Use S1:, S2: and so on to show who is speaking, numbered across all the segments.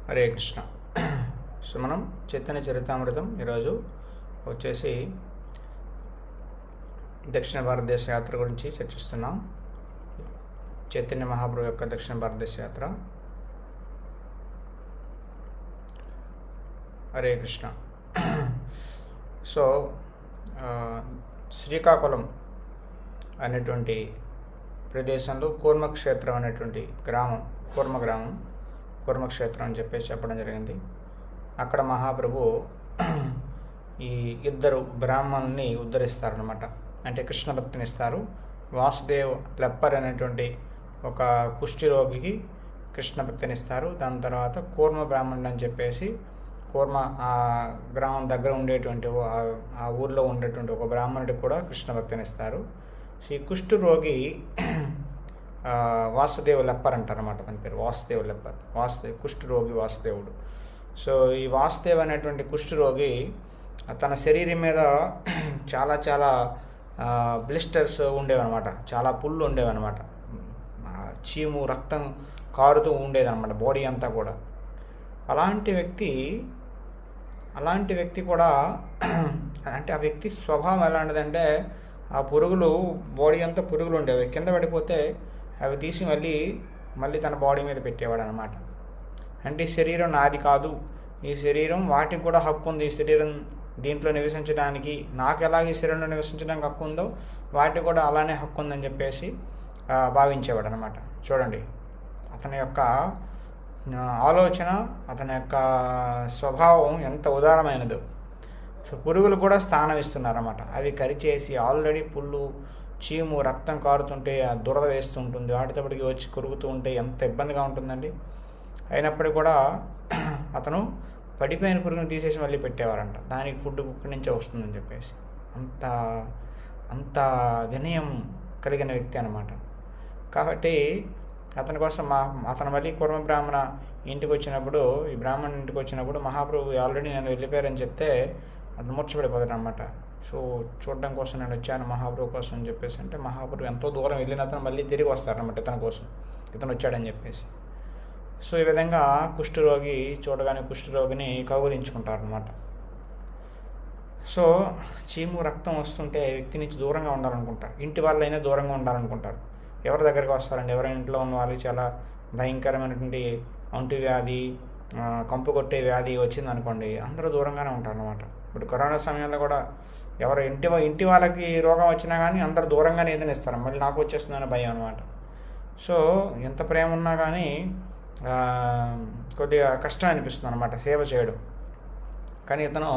S1: Hare Krishna. So మనం చైతన్య చరితామృతం ఈరోజు వచ్చేసి దక్షిణ భారతదేశ యాత్ర గురించి చర్చిస్తున్నాం. చైతన్య మహాప్రభు యొక్క దక్షిణ భారతదేశ యాత్ర. హరే కృష్ణ. సో శ్రీకాకుళం అనేటువంటి ప్రదేశంలో కూర్మక్షేత్రం అనేటువంటి గ్రామం, కూర్మక్షేత్రం అని చెప్పేసి చెప్పడం జరిగింది. అక్కడ మహాప్రభు ఈ ఇద్దరు బ్రాహ్మణుల్ని ఉద్ధరిస్తారనమాట. అంటే కృష్ణ భక్తిని ఇస్తారు. వాసుదేవ్ లెప్పర్ అనేటువంటి ఒక కుష్ఠిరోగికి కృష్ణ భక్తిని ఇస్తారు. దాని తర్వాత కూర్మ బ్రాహ్మణుడు అని చెప్పేసి కూర్మ ఆ గ్రామం దగ్గర ఉండేటువంటి ఆ ఊర్లో ఉండేటువంటి ఒక బ్రాహ్మణుడికి కూడా కృష్ణ భక్తిని ఇస్తారు. ఈ కుష్ఠరోగి వాసుదేవ లెప్పర్ అంటారన్నమాట. తన పేరు వాసుదేవ లెప్పర్. కుష్ఠరోగి వాసుదేవుడు. సో ఈ వాసుదేవ్ అనేటువంటి కుష్ఠరోగి తన శరీరం మీద చాలా చాలా బ్లిస్టర్స్ ఉండేవన్నమాట. చాలా పుళ్ళు ఉండేవన్నమాట. చీము రక్తం కారుతూ ఉండేదన్నమాట బాడీ అంతా కూడా. అలాంటి వ్యక్తి కూడా అంటే ఆ వ్యక్తి స్వభావం ఎలాంటిదంటే ఆ పురుగులు బాడీ అంతా పురుగులు ఉండేవి. కింద పడిపోతే అవి తీసి మళ్ళీ తన బాడీ మీద పెట్టేవాడు అనమాట. అంటే ఈ శరీరం నాది కాదు, ఈ శరీరం వాటికి కూడా హక్కు ఉంది, ఈ శరీరం దీంట్లో నివసించడానికి, నాకు ఎలాగ ఈ శరీరంలో నివసించడానికి హక్కు ఉందో వాటికి కూడా అలానే హక్కు ఉందని చెప్పేసి భావించేవాడు అనమాట. చూడండి అతని యొక్క ఆలోచన, అతని యొక్క స్వభావం ఎంత ఉదారమైనదో. సో పురుగులు కూడా స్థానం ఇస్తున్నారన్నమాట. అవి కరిచేసి ఆల్రెడీ పుళ్ళు, చీము, రక్తం కారుతుంటే ఆ దురద వేస్తుంటుంది, వాటితోటికి వచ్చి కొరుకుతూ ఉంటే ఎంత ఇబ్బందిగా ఉంటుందండి. అయినప్పటికీ కూడా అతను పడిపోయిన పురుగును తీసేసి మళ్ళీ పెట్టేవారంట. దానికి ఫుడ్ కుక్కడి నుంచే వస్తుందని చెప్పేసి. అంత వినయం కలిగిన వ్యక్తి అనమాట. కాబట్టి అతని కోసం అతను మళ్ళీ కూర్మ బ్రాహ్మణ ఇంటికి వచ్చినప్పుడు, ఈ బ్రాహ్మణ ఇంటికి వచ్చినప్పుడు మహాప్రభు ఆల్రెడీ నేను వెళ్ళిపోయారని చెప్తే అతను మూర్చపడిపోతాడు అనమాట. సో చూడడం కోసం నేను వచ్చాను మహాప్రభు కోసం అని చెప్పేసి. అంటే మహాప్రభు ఎంతో దూరం వెళ్ళిన అతను మళ్ళీ తిరిగి వస్తారనమాట ఇతని కోసం, ఇతను వచ్చాడని చెప్పేసి. సో ఈ విధంగా కుష్ఠరోగి చూడగానే కుష్ఠరోగిని కౌగులించుకుంటారనమాట. సో చీము రక్తం వస్తుంటే వ్యక్తి నుంచి దూరంగా ఉండాలనుకుంటారు. ఇంటి వాళ్ళైనా దూరంగా ఉండాలనుకుంటారు. ఎవరి దగ్గరికి వస్తారండి? ఎవరైనా ఇంట్లో ఉన్న వాళ్ళకి చాలా భయంకరమైనటువంటి అంటువ్యాధి, కంపు కొట్టే వ్యాధి వచ్చింది అనుకోండి, అందరూ దూరంగానే ఉంటారు అనమాట. ఇప్పుడు కరోనా సమయంలో కూడా ఎవరు ఇంటి వాళ్ళకి రోగం వచ్చినా కానీ అందరూ దూరంగానే ఏదైనా ఇస్తారు. మళ్ళీ నాకు వచ్చేస్తుందని భయం అనమాట. సో ఎంత ప్రేమ ఉన్నా కానీ కొద్దిగా కష్టం అనిపిస్తుంది అనమాట సేవ చేయడం. కానీ ఇతను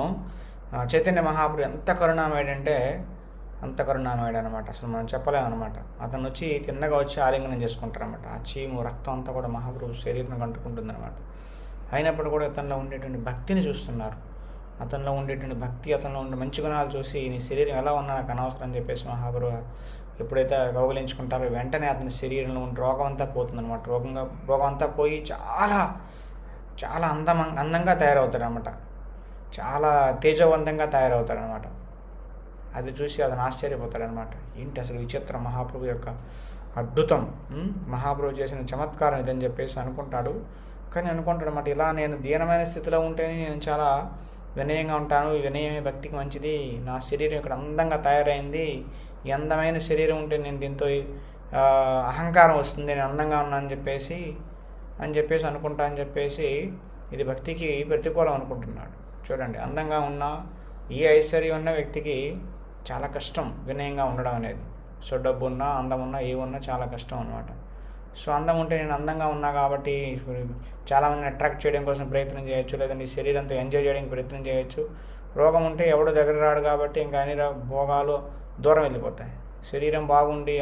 S1: చైతన్య మహాప్రభు ఎంత కరుణామయుడంటే అంత కరుణామయుడు అనమాట. అసలు మనం చెప్పలేమన్నమాట. అతను వచ్చి తిన్నగా వచ్చి ఆలింగనం చేసుకుంటారనమాట. ఆ చీము రక్తం అంతా కూడా మహాప్రభు శరీరం కంటుకుంటుందన్నమాట. అయినప్పుడు కూడా ఇతనిలో ఉండేటువంటి భక్తిని చూస్తున్నారు. అతనిలో ఉండేటువంటి భక్తి, అతనిలో ఉండే మంచి గుణాలు చూసి నీ శరీరం ఎలా ఉన్నా నాకు అనవసరం అని చెప్పేసి మహాప్రభు ఎప్పుడైతే కౌగిలించుకుంటారో వెంటనే అతని శరీరంలో ఉండే రోగం అంతా పోతుందన్నమాట. రోగం అంతా పోయి చాలా చాలా అందంగా తయారవుతాడనమాట. చాలా తేజవంతంగా తయారవుతాడనమాట. అది చూసి అతను ఆశ్చర్యపోతాడనమాట. ఏంటి అసలు విచిత్రం, మహాప్రభు యొక్క అద్భుతం, మహాప్రభు చేసిన చమత్కారం ఇదని చెప్పేసి అనుకుంటాడు. కానీ అనుకుంటాడు అన్నమాట, ఇలా నేను దీనమైన స్థితిలో ఉంటేనే నేను చాలా వినయంగా ఉంటాను, ఈ వినయమే భక్తికి మంచిది, నా శరీరం ఇక్కడ అందంగా తయారైంది, ఈ అందమైన శరీరం ఉంటే నేను దీంతో అహంకారం వస్తుంది, నేను అందంగా ఉన్నా అని చెప్పేసి అనుకుంటా అని చెప్పేసి ఇది భక్తికి ప్రతికూలం అనుకుంటున్నాడు. చూడండి, అందంగా ఉన్న ఈ ఐశ్వర్యం ఉన్న వ్యక్తికి చాలా కష్టం వినయంగా ఉండడం అనేది. సో డబ్బు ఉన్నా, అందం ఉన్నా, ఏమున్నా చాలా కష్టం అనమాట. సో అందం ఉంటే నేను అందంగా ఉన్నా కాబట్టి చాలామందిని అట్రాక్ట్ చేయడం కోసం ప్రయత్నం చేయొచ్చు, లేదంటే ఈ శరీరంతో ఎంజాయ్ చేయడానికి ప్రయత్నం చేయొచ్చు. రోగం ఉంటే ఎవడో దగ్గర రాడు కాబట్టి ఇంకా అన్ని భోగాలు దూరం వెళ్ళిపోతాయి. శరీరం బాగుండి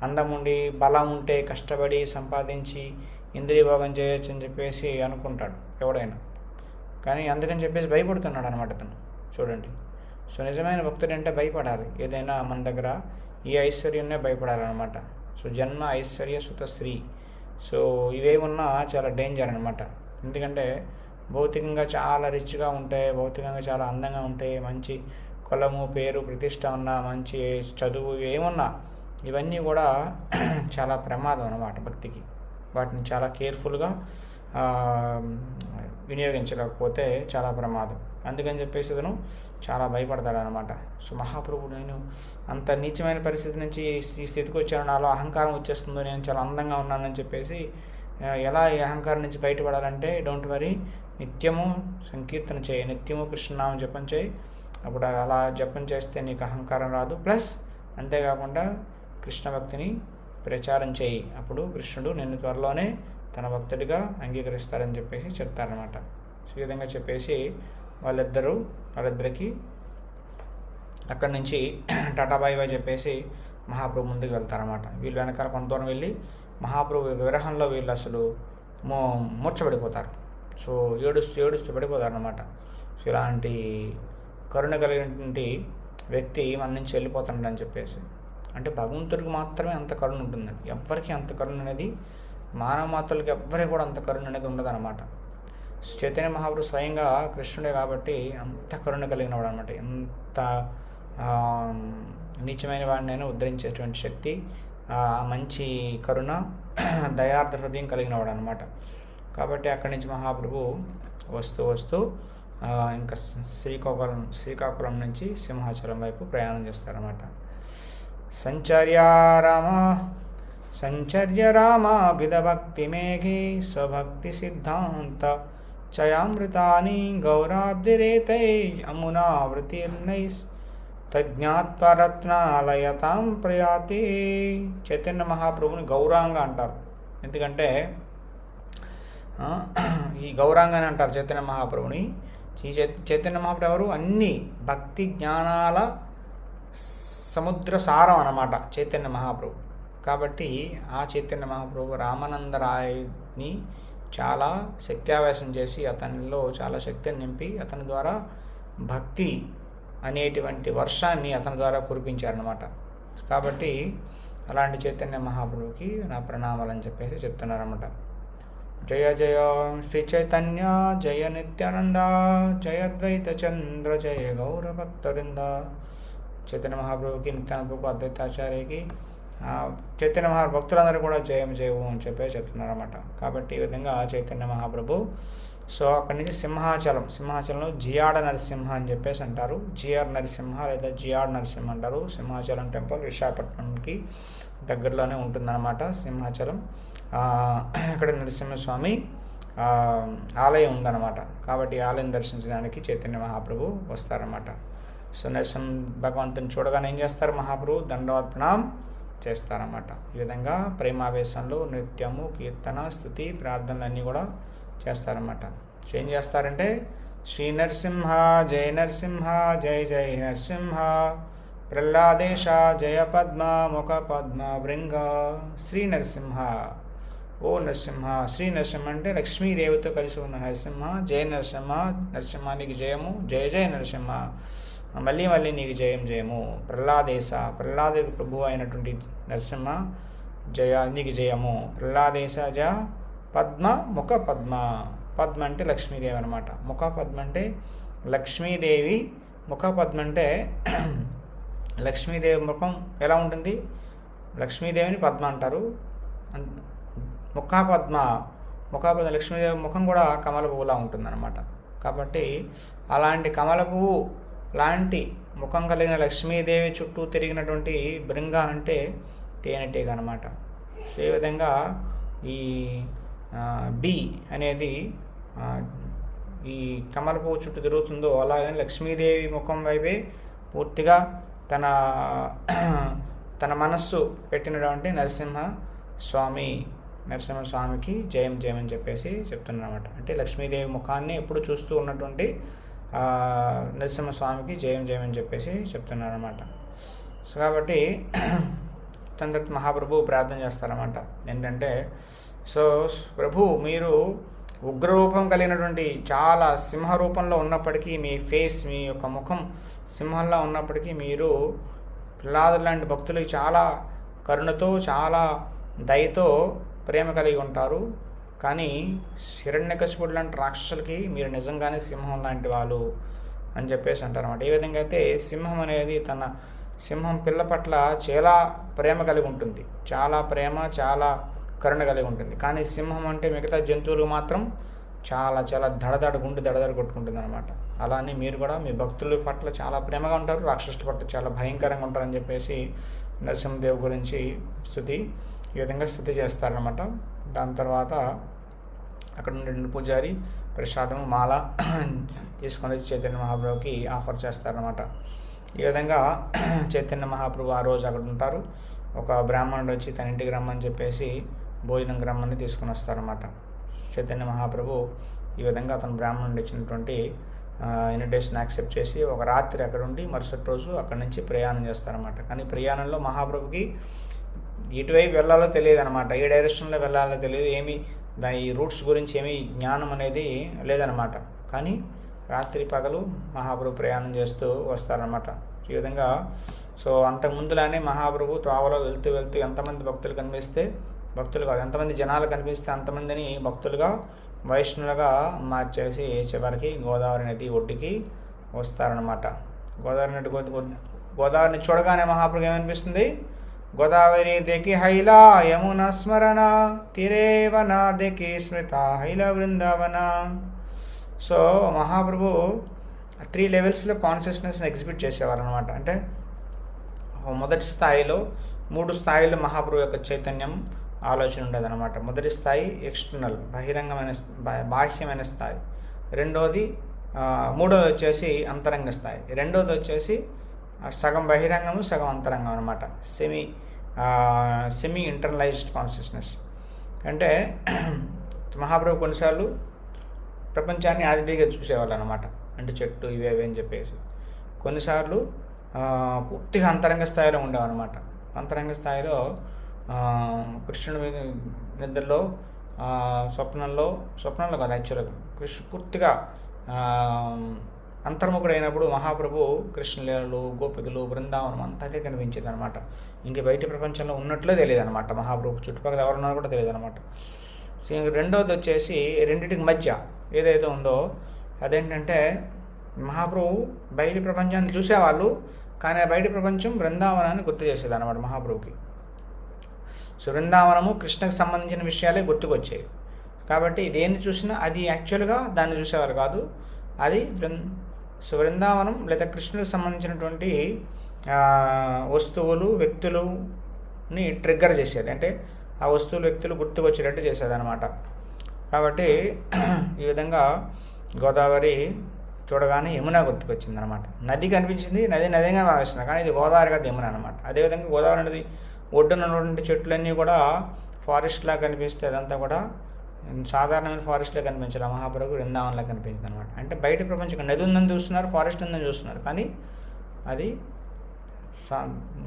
S1: అందం ఉండి బలం ఉంటే కష్టపడి సంపాదించి ఇంద్రియ భోగం చేయొచ్చు అని చెప్పేసి అనుకుంటాడు ఎవడైనా. కానీ అందుకని చెప్పేసి భయపడుతున్నాడు అనమాట అతను. చూడండి, సో నిజమైన భక్తుడు అంటే భయపడాలి. ఏదైనా మన దగ్గర ఈ ఐశ్వర్యంనే భయపడాలన్నమాట. సో జన్మ ఐశ్వర్య సుత శ్రీ. సో ఇవే ఉన్నా చాలా డేంజర్ అనమాట. ఎందుకంటే భౌతికంగా చాలా రిచ్గా ఉంటే, భౌతికంగా చాలా అందంగా ఉంటే, మంచి కులము, పేరు, ప్రతిష్ట ఉన్నా, మంచి చదువు ఏమున్నా ఇవన్నీ కూడా చాలా ప్రమాదం అన్నమాట భక్తికి. వాటిని చాలా కేర్ఫుల్గా వినియోగించలేకపోతే చాలా ప్రమాదం. అందుకని చెప్పేసి ఇతను చాలా భయపడతాడనమాట. సో మహాప్రభువు నేను అంత నీచమైన పరిస్థితి నుంచి ఈ స్థితికి వచ్చాను, నాలో అహంకారం వచ్చేస్తుందో, నేను చాలా అందంగా ఉన్నానని చెప్పేసి ఎలా ఈ అహంకారం నుంచి బయటపడాలంటే డోంట్ వరీ, నిత్యము సంకీర్తన చేయి, నిత్యము కృష్ణనామం జపం చేయి. అప్పుడు అలా జపం చేస్తే నీకు అహంకారం రాదు. ప్లస్ అంతేకాకుండా కృష్ణ భక్తిని ప్రచారం చేయి, అప్పుడు కృష్ణుడు నిన్ను త్వరలోనే తన భక్తుడిగా అంగీకరిస్తారని చెప్పేసి చెప్తారనమాట. సో ఈ విధంగా చెప్పేసి వాళ్ళిద్దరికి అక్కడి నుంచి టాటా బాయ్ బాయ్ చెప్పేసి మహాప్రభు ముందుకు వెళ్తారన్నమాట. వీళ్ళు వెనకాల కొంత దూరం వెళ్ళి మహాప్రభు విరహంలో వీళ్ళు అసలు మూర్చబడిపోతారు. సో ఏడుస్తూ పడిపోతారనమాట. సో ఇలాంటి కరుణ కలిగినటువంటి వ్యక్తి మన నుంచి వెళ్ళిపోతాడని చెప్పేసి, అంటే భగవంతుడికి మాత్రమే అంత కరుణ ఉంటుందండి. ఎవ్వరికి అంత కరుణ అనేది, మానవ మాతృలకి ఎవ్వరికి కూడా అంత కరుణ అనేది ఉండదన్నమాట. చైతన్య మహాప్రభు స్వయంగా కృష్ణుడే కాబట్టి అంత కరుణ కలిగిన వాడు అనమాట. ఎంత నీచమైన వాడినైనా ఉద్ధరించేటువంటి శక్తి, మంచి కరుణ, దయార్థ హృదయం కలిగిన వాడు అనమాట. కాబట్టి అక్కడి నుంచి మహాప్రభు వస్తూ ఇంకా శ్రీకాకుళం నుంచి సింహాచలం వైపు ప్రయాణం చేస్తారన్నమాట. సంచర్య రామాభిధభక్తి మేఘే స్వభక్తి సిద్ధాంత చయామృతాని గౌరాబ్దిరేతై అమునావృతిర్నైస్ తజ్ఞాత్వరత్నాలయతాం ప్రయాతి. చైతన్య మహాప్రభుని గౌరాంగ అంటారు. ఎందుకంటే ఈ గౌరాంగ అని అంటారు చైతన్య మహాప్రభుని. చైతన్య మహాప్రభు ఎవరు? అన్ని భక్తి జ్ఞానాల సముద్ర సారం అన్నమాట చైతన్య మహాప్రభు. కాబట్టి ఆ చైతన్య మహాప్రభు రామానందరాయని చాలా శక్త్యావేశం చేసి అతనిలో చాలా శక్తిని నింపి అతని ద్వారా భక్తి అనేటువంటి వర్షాన్ని అతని ద్వారా కురిపించారనమాట. కాబట్టి అలాంటి చైతన్య మహాప్రభుకి నా ప్రణామాలని చెప్పేసి చెప్తున్నారన్నమాట. జయ జయ శ్రీ చైతన్య జయ నిత్యానంద జయ ద్వైత చంద్ర జయ గౌరభక్తవృంద. చైతన్య మహాప్రభుకి, నిత్యానంద ప్రభు, అద్వైతాచార్యకి, చైతన్య భక్తులందరూ కూడా జయం జయము అని చెప్తున్నారన్నమాట. కాబట్టి ఈ విధంగా చైతన్య మహాప్రభు. సో అక్కడి నుంచి సింహాచలంలో జియాడ నరసింహ అని చెప్పేసి అంటారు. జిఆర్ నరసింహ లేదా జియాడ్ నరసింహ అంటారు. సింహాచలం టెంపుల్ విశాఖపట్నంకి దగ్గరలోనే ఉంటుందన్నమాట సింహాచలం. ఇక్కడ నరసింహస్వామి ఆలయం ఉందన్నమాట. కాబట్టి ఆలయం దర్శించడానికి చైతన్య మహాప్రభు వస్తారన్నమాట. సో నరసింహ భగవంతుని చూడగానే ఏం చేస్తారు? మహాప్రభు దండవత్ప్రణం చేస్తారన్నమాట. ఈ విధంగా ప్రేమావేశంలో నృత్యము, కీర్తన, స్తుతి, ప్రార్థనలన్నీ కూడా చేస్తారన్నమాట. సో ఏం చేస్తారంటే శ్రీ నరసింహ జయ నరసింహ జయ జయ నరసింహ ప్రహ్లాదేశ జయ పద్మ ముఖ పద్మ భృంగ శ్రీ నరసింహ ఓ నరసింహ. శ్రీ నరసింహ అంటే లక్ష్మీదేవితో కలిసి ఉన్న నరసింహ. జయ నరసింహ, నరసింహ నీకు జయము, జయ జయ నరసింహ, మళ్ళీ మళ్ళీ నీకు జయము. ప్రహ్లాదేశ, ప్రహ్లాద ప్రభు అయినటువంటి నరసింహ జయ నీకు జయము. ప్రహ్లాదేశ జ పద్మ ముఖ పద్మ. పద్మ అంటే లక్ష్మీదేవి అనమాట. ముఖ పద్మ అంటే లక్ష్మీదేవి. ముఖ పద్మ అంటే లక్ష్మీదేవి ముఖం ఎలా ఉంటుంది? లక్ష్మీదేవిని పద్మ అంటారు. ముఖపద్మ లక్ష్మీదేవి ముఖం కూడా కమల పువ్వులా ఉంటుందన్నమాట. కాబట్టి అలాంటి కమల పువ్వు లాంటి ముఖం కలిగిన లక్ష్మీదేవి చుట్టూ తిరిగినటువంటి భృంగ అంటే తేనెటీగ అనమాట. సో ఈ విధంగా ఈ బి అనేది ఈ కమల పువ్వు చుట్టూ తిరుగుతుందో అలాగే లక్ష్మీదేవి ముఖం వైపే పూర్తిగా తన మనస్సు పెట్టినటువంటి నరసింహస్వామికి జయం అని చెప్పేసి చెప్తున్నారన్నమాట. అంటే లక్ష్మీదేవి ముఖాన్ని ఎప్పుడు చూస్తూ ఉన్నటువంటి నరసింహస్వామికి జయం అని చెప్పేసి చెప్తున్నారన్నమాట. సో కాబట్టి తండ్రి మహాప్రభు ప్రార్థన చేస్తారన్నమాట. ఏంటంటే సో ప్రభు మీరు ఉగ్రరూపం కలిగినటువంటి చాలా సింహరూపంలో ఉన్నప్పటికీ మీ యొక్క ముఖం సింహంలా ఉన్నప్పటికీ మీరు ప్రహ్లాదుడు లాంటి భక్తులకి చాలా కరుణతో చాలా దయతో ప్రేమ కలిగి ఉంటారు. కానీ హిరణ్యకశిపుడు లాంటి రాక్షసులకి మీరు నిజంగానే సింహం లాంటి వాళ్ళు అని చెప్పేసి అంటారు అన్నమాట. ఏ విధంగా అయితే సింహం అనేది సింహం పిల్ల పట్ల చాలా ప్రేమ కలిగి ఉంటుంది. చాలా ప్రేమ, చాలా కరుణ కలిగి ఉంటుంది. కానీ సింహం అంటే మిగతా జంతువులు మాత్రం చాలా చాలా గుండె దడదడ కొట్టుకుంటుంది అనమాట. అలానే మీరు కూడా మీ భక్తుల పట్ల చాలా ప్రేమగా ఉంటారు, రాక్షసుల పట్ల చాలా భయంకరంగా ఉంటారని చెప్పేసి నరసింహదేవ్ గురించి ఈ విధంగా స్తుతి చేస్తారనమాట. దాని తర్వాత అక్కడ నుండి పూజారి ప్రసాదము మాల తీసుకొని చైతన్య మహాప్రభుకి ఆఫర్ చేస్తారనమాట. ఈ విధంగా చైతన్య మహాప్రభు ఆ రోజు అక్కడ ఉంటారు. ఒక బ్రాహ్మణుడు వచ్చి తన ఇంటికి రమ్మని చెప్పేసి భోజనం రమ్మని తీసుకుని వస్తారన్నమాట. చైతన్య మహాప్రభు ఈ విధంగా అతను బ్రాహ్మణుడు ఇచ్చినటువంటి ఇన్విటేషన్ యాక్సెప్ట్ చేసి ఒక రాత్రి అక్కడ ఉండి మరుసటి రోజు అక్కడి నుంచి ప్రయాణం చేస్తారన్నమాట. కానీ ప్రయాణంలో మహాప్రభుకి ఎటువైపు వెళ్ళాలో తెలియదు అనమాట, ఏ డైరెక్షన్లో వెళ్ళాలో తెలియదు, ఈ రూట్స్ గురించి ఏమీ జ్ఞానం అనేది లేదనమాట. కానీ రాత్రి పగలు మహాప్రభు ప్రయాణం చేస్తూ వస్తారనమాట. ఈ విధంగా అంతకుముందులానే మహాప్రభు త్రోవలో వెళ్తూ ఎంతమంది భక్తులు కనిపిస్తే ఎంతమంది జనాలు కనిపిస్తే అంతమందిని భక్తులుగా వైష్ణవులుగా మార్చేసి చివరికి గోదావరి నది ఒడ్డుకి వస్తారనమాట. గోదావరిని చూడగానే మహాప్రభు ఏమనిపిస్తుంది? గోదావరి దేకి హైలా యమున స్మరణ తిరేవన దేకి స్మృత హైల బృందావన. మహాప్రభు 3 లెవెల్స్లో కాన్షియస్నెస్ని ఎగ్జిబిట్ చేసేవారు అనమాట. అంటే మొదటి స్థాయిలో 3 స్థాయిలో మహాప్రభు యొక్క చైతన్యం ఆలోచన ఉండేదన్నమాట. మొదటి స్థాయి ఎక్స్టర్నల్ బాహ్యమైన స్థాయి, మూడోది వచ్చేసి అంతరంగ స్థాయి, రెండోది వచ్చేసి సగం బహిరంగము సగం అంతరంగం అనమాట. Semi internalised consciousness. అంటే మహాప్రభు కొన్నిసార్లు ప్రపంచాన్ని యాజిటీగా చూసేవాళ్ళు అనమాట. అంటే చెట్టు ఇవేవి అని చెప్పేసి. కొన్నిసార్లు పూర్తిగా అంతరంగ స్థాయిలో ఉండేవన్నమాట. అంతరంగ స్థాయిలో కృష్ణుడి నిద్రలో స్వప్నంలో కాదు, యాక్చువల్గా కృష్ణుడు పూర్తిగా అంతర్ముఖుడైనప్పుడు మహాప్రభు కృష్ణలీలలు, గోపికలు, బృందావనం అంతా అదే కనిపించేది అనమాట. ఇంక బయట ప్రపంచంలో ఉన్నట్లే తెలియదు అనమాట. మహాప్రభు చుట్టుపక్కల ఎవరున్నారో కూడా తెలియదు అనమాట. రెండోది వచ్చేసి రెండింటికి మధ్య ఏదైతే ఉందో అదేంటంటే మహాప్రభు బయట ప్రపంచాన్ని చూసేవాళ్ళు, కానీ ఆ బయట ప్రపంచం బృందావనాన్ని గుర్తు చేసేది అనమాట మహాప్రభుకి. బృందావనము కృష్ణకు సంబంధించిన విషయాలే గుర్తుకొచ్చేవి. కాబట్టి దేన్ని చూసినా అది యాక్చువల్గా దాన్ని చూసేవారు కాదు, అది బృందావనం లేదా కృష్ణుడికి సంబంధించినటువంటి వస్తువులు, వ్యక్తులని ట్రిగ్గర్ చేసేది. అంటే ఆ వస్తువులు, వ్యక్తులు గుర్తుకొచ్చేటట్టు చేసేది అనమాట. కాబట్టి ఈ విధంగా గోదావరి చూడగానే యమున గుర్తుకొచ్చింది అనమాట. నది కనిపించింది, నదిగా భావిస్తున్నారు, కానీ ఇది గోదావరి కాదు, యమున అనమాట. అదేవిధంగా గోదావరి నది ఒడ్డున ఉన్నటువంటి చెట్లన్నీ కూడా ఫారెస్ట్లా కనిపిస్తే అదంతా కూడా సాధారణమైన ఫారెస్ట్లో కనిపించాలి. మహాప్రభు బృందావనంలా కనిపించింది అనమాట. అంటే బయట ప్రపంచం నది ఉందని చూస్తున్నారు, ఫారెస్ట్ ఉందని చూస్తున్నారు, కానీ అది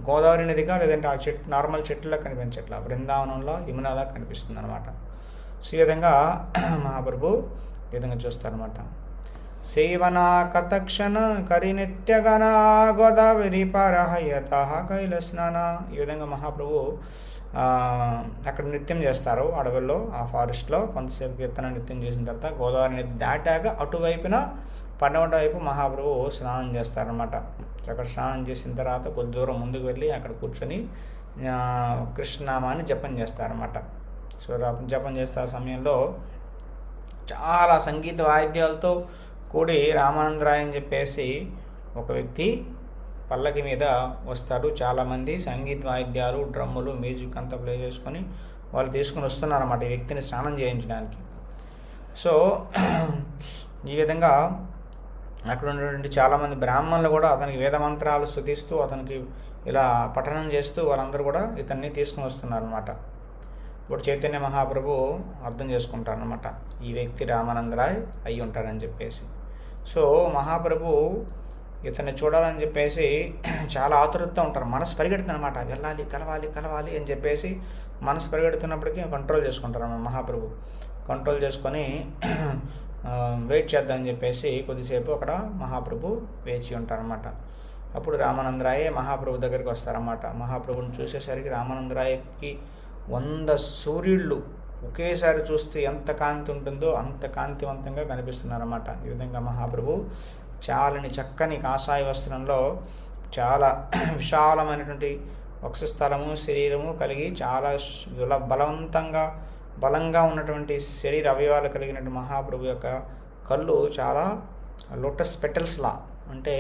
S1: గోదావరి నదిగా లేదంటే ఆ నార్మల్ చెట్లులా కనిపించట్లా, బృందావనంలో యమునలా కనిపిస్తుంది అనమాట. ఈ విధంగా మహాప్రభు ఈ విధంగా చూస్తారనమాట. సేవనా కతక్షణ కరి నిత్యగణ గోదావరి పరహయత కైల స్నాన. ఈ విధంగా మహాప్రభు అక్కడ నృత్యం చేస్తారు అడవుల్లో, ఆ ఫారెస్ట్లో కొంతసేపు కీర్తన నృత్యం చేసిన తర్వాత గోదావరి నది దాటాక అటువైపున పడమట వైపు మహాప్రభు స్నానం చేస్తారనమాట. అక్కడ స్నానం చేసిన తర్వాత కొద్ది దూరం ముందుకు వెళ్ళి అక్కడ కూర్చొని కృష్ణనామాన్ని జపం చేస్తారనమాట. జపం చేస్తే ఆ సమయంలో చాలా సంగీత వాయిద్యాలతో కూడి రామానందరాయ్ అని చెప్పేసి ఒక వ్యక్తి పల్లకి మీద వస్తాడు. చాలామంది సంగీత వాయిద్యాలు, డ్రమ్ములు, మ్యూజిక్ అంతా ప్లే చేసుకొని వాళ్ళు తీసుకుని వస్తున్నారన్నమాట ఈ వ్యక్తిని స్నానం చేయించడానికి. ఈ విధంగా అక్కడ ఉన్నటువంటి చాలామంది బ్రాహ్మణులు కూడా అతనికి వేద మంత్రాలు స్తుతిస్తూ అతనికి ఇలా పఠనం చేస్తూ వాళ్ళందరూ కూడా ఇతన్ని తీసుకుని వస్తున్నారన్నమాట. ఇప్పుడు చైతన్య మహాప్రభు అర్థం చేసుకుంటారనమాట, ఈ వ్యక్తి రామానందరాయ్ అయి ఉంటారని చెప్పేసి. మహాప్రభు ఇతన్ని చూడాలని చెప్పేసి చాలా ఆతురతతో ఉంటారు, మనసు పరిగెడుతుందన్నమాట, వెళ్ళాలి, కలవాలి అని చెప్పేసి మనసు పరిగెడుతున్నప్పటికీ కంట్రోల్ చేసుకుంటారు మహాప్రభు. కంట్రోల్ చేసుకొని వెయిట్ చేద్దామని చెప్పేసి కొద్దిసేపు అక్కడ మహాప్రభు వేచి ఉంటారన్నమాట. అప్పుడు రామానందరాయే మహాప్రభు దగ్గరికి వస్తారన్నమాట. మహాప్రభుని చూసేసరికి రామానందరాయకి 100 సూర్యుళ్ళు ఒకేసారి చూస్తే ఎంత కాంతి ఉంటుందో అంత కాంతివంతంగా కనిపిస్తున్నారన్నమాట. ఈ విధంగా మహాప్రభు చక్కని కాషాయ వస్త్రంలో చాలా విశాలమైనటువంటి వక్షస్థలము శరీరము కలిగి చాలా బలంగా ఉన్నటువంటి శరీర అవయవాలు కలిగినటువంటి మహాప్రభు యొక్క కళ్ళు చాలా లోటస్ పెటల్స్లా, అంటే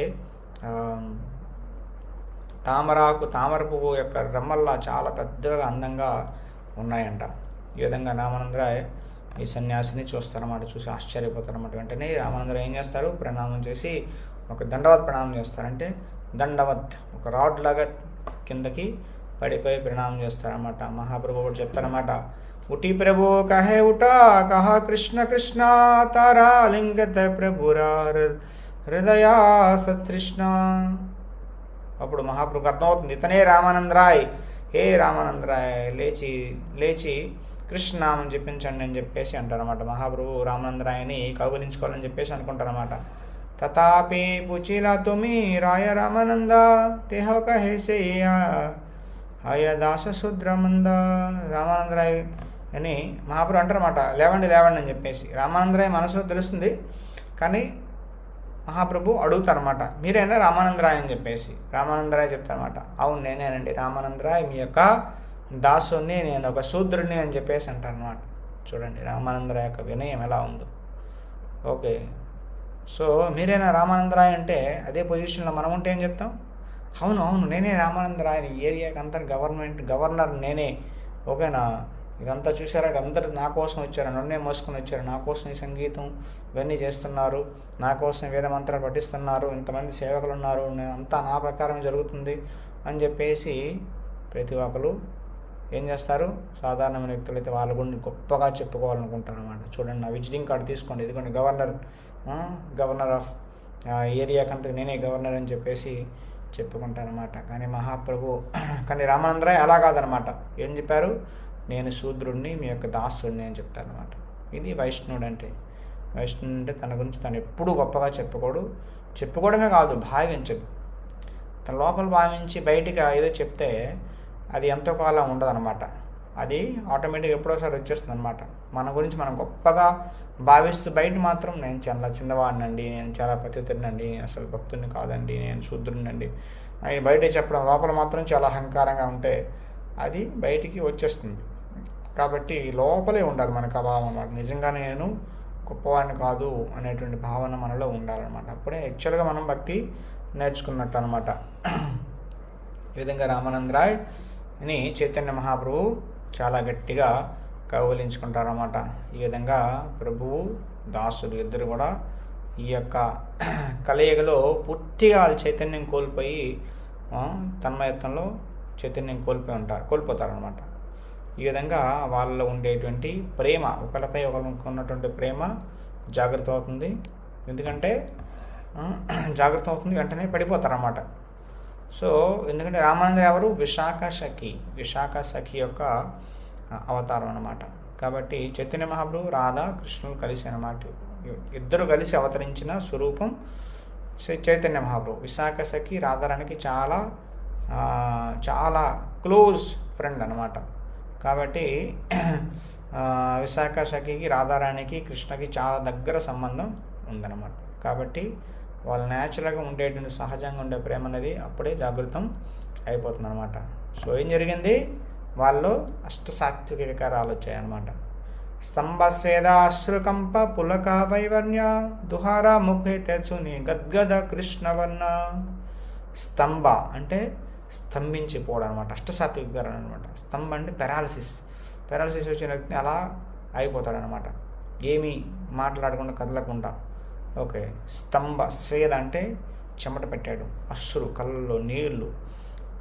S1: తామర పువ్వు యొక్క రెమ్మల్లా చాలా పెద్దగా అందంగా ఉన్నాయంట. ఈ విధంగా రామానందరాయ్ ఈ సన్యాసిని చూస్తారన్నమాట. చూసి ఆశ్చర్యపోతారన్నమాట. వెంటనే రామానందరాయ్ ఏం చేస్తారు, ప్రణామం చేసి ఒక దండవత్ ప్రణామం చేస్తారంటే దండవత్ ఒక రాడ్ లాగా కిందకి పడిపోయి ప్రణామం చేస్తారన్నమాట. మహాప్రభు కూడా చెప్తారన్నమాట, ఉటి ప్రభు కహే ఉటా కహ కృష్ణ కృష్ణ తారా లింగత ప్రభురా హృదయా సతృష్ణ. అప్పుడు మహాప్రభుకి అర్థమవుతుంది, ఇతనే రామానందరాయ్, హే రామానందరాయ్ లేచి కృష్ణనామం చెప్పించండి అని చెప్పేసి అంటారన్నమాట. మహాప్రభు రామానందరాయని కౌగులించుకోవాలని చెప్పేసి అనుకుంటారన్నమాట. తథాపి పుచిలా తుమి రాయ రామానంద తెహ కహేసే హయ దాస శూద్రమంద. రామానందరాయ్ అని మహాప్రభు అంటారన్నమాట, లేవండి అని చెప్పేసి. రామానందరాయ్ మనసులో తెలుస్తుంది, కానీ మహాప్రభు అడుగుతారన్నమాట, మీరేనా రామానందరాయ్ అని చెప్పేసి. రామానందరాయ్ చెప్తారన్నమాట, అవును నేనేనండి రామానందరాయ్, మీ యొక్క దాసుని, నేను ఒక శూద్రుని అని చెప్పేసి అంటారన్నమాట. చూడండి రామానందరాయ్ యొక్క వినయం ఎలా ఉందో. ఓకే, సో మీరేనా రామానందరాయ్ అంటే అదే పొజిషన్లో మనం ఉంటే ఏం చెప్తాం, అవును నేనే రామానందరాయ్, ఏరియాకి అంతా గవర్నర్ నేనే. ఓకేనా, ఇదంతా చూసారా, అందరూ నా కోసం వచ్చారు, నన్నే మోసుకొని వచ్చారు, నా కోసం ఈ సంగీతం ఇవన్నీ చేస్తున్నారు, నా కోసం వేదమంత్రాలు పఠిస్తున్నారు, ఇంతమంది సేవకులు ఉన్నారు, నేను అంతా నా ప్రకారం జరుగుతుంది అని చెప్పేసి ప్రతి ఒక్కరు ఏం చేస్తారు, సాధారణమైన వ్యక్తులు అయితే వాళ్ళ గురించి గొప్పగా చెప్పుకోవాలనుకుంటారు అన్నమాట. చూడండి, నా విజిటింగ్ కార్డు తీసుకోండి, ఇదిగోండి గవర్నర్ ఆఫ్ ఏరియా కంటే నేనే గవర్నర్ అని చెప్పేసి చెప్పుకుంటారన్నమాట. కానీ రామానందరాయ్ అలా కాదనమాట. ఏం చెప్పారు, నేను శూద్రుడిని, మీ యొక్క దాసుడిని అని చెప్తారనమాట. ఇది వైష్ణవుడు అంటే. వైష్ణవుడు అంటే తన గురించి తను ఎప్పుడూ గొప్పగా చెప్పుకోవడమే కాదు, భావించదు. తన లోపల భావించి బయటికి ఏదో చెప్తే అది ఎంతో కాలం ఉండదన్నమాట. అది ఆటోమేటిక్గా ఎప్పుడోసారి వచ్చేస్తుంది అనమాట. మన గురించి మనం గొప్పగా భావిస్తూ బయట మాత్రం నేను చాలా చిన్నవాడినండి, నేను చాలా పతితుడినండి, అసలు భక్తుడిని కాదండి, నేను శూద్రుడినండి అని బయట చెప్పడం, లోపల మాత్రం చాలా అహంకారంగా ఉంటే అది బయటికి వచ్చేస్తుంది. కాబట్టి లోపలే ఉండాలి మనకు ఆ భావం అన్నమాట. నిజంగానే నేను గొప్పవాడిని కాదు అనేటువంటి భావన మనలో ఉండాలన్నమాట. అప్పుడే యాక్చువల్గా మనం భక్తి నేర్చుకున్నట్టు అనమాట. ఈ విధంగా రామానందరాయ్ని చైతన్య మహాప్రభు చాలా గట్టిగా కౌగిలించుకుంటారన్నమాట. ఈ విధంగా ప్రభువు దాసుడు ఇద్దరు కూడా ఈ యొక్క కలయికలో పూర్తిగా వాళ్ళ చైతన్యం కోల్పోయి తన్మయత్వంలో చైతన్యం కోల్పోతారనమాట. ఈ విధంగా వాళ్ళలో ఉండేటువంటి ప్రేమ, ఒకరిపై ఒకరికి ఉన్నటువంటి ప్రేమ జాగ్రత్త అవుతుంది. ఎందుకంటే వెంటనే పడిపోతారన్నమాట. సో ఎందుకంటే రామానంద ఎవరు, విశాఖ సఖి యొక్క అవతారం అన్నమాట. కాబట్టి చైతన్య మహాప్రభు రాధా కృష్ణులు కలిసి అన్నమాట, ఇద్దరు కలిసి అవతరించిన స్వరూపం చైతన్య మహాప్రభు. విశాఖ సఖి రాధారానికి చాలా చాలా క్లోజ్ ఫ్రెండ్ అన్నమాట. కాబట్టి విశాఖ సఖికి, రాధారాణికి, కృష్ణకి చాలా దగ్గర సంబంధం ఉందన్నమాట. కాబట్టి వాళ్ళు న్యాచురల్గా ఉండేటువంటి సహజంగా ఉండే ప్రేమ అనేది అప్పుడే జాగృతం అయిపోతుంది అనమాట. సో ఏం జరిగింది, వాళ్ళు అష్టసాత్విక వికారాలు వచ్చాయన్నమాట. స్తంభ స్వేదాశ్రుకంప పులక వైవర్ణ్య దుహార ముఖే తెచ్చుని గద్గద కృష్ణవర్ణ. స్తంభ అంటే స్తంభించిపోవడం అనమాట, అష్టసాత్విక వికారాలు అనమాట. స్తంభ అంటే పెరాలసిస్ వచ్చిన వ్యక్తి అలా అయిపోతాడనమాట, ఏమీ మాట్లాడకుండా కదలకుండా. ఓకే, స్తంభ స్వేద అంటే చెమట పెట్టాడు, అశ్రు కళ్ళలో నీళ్లు,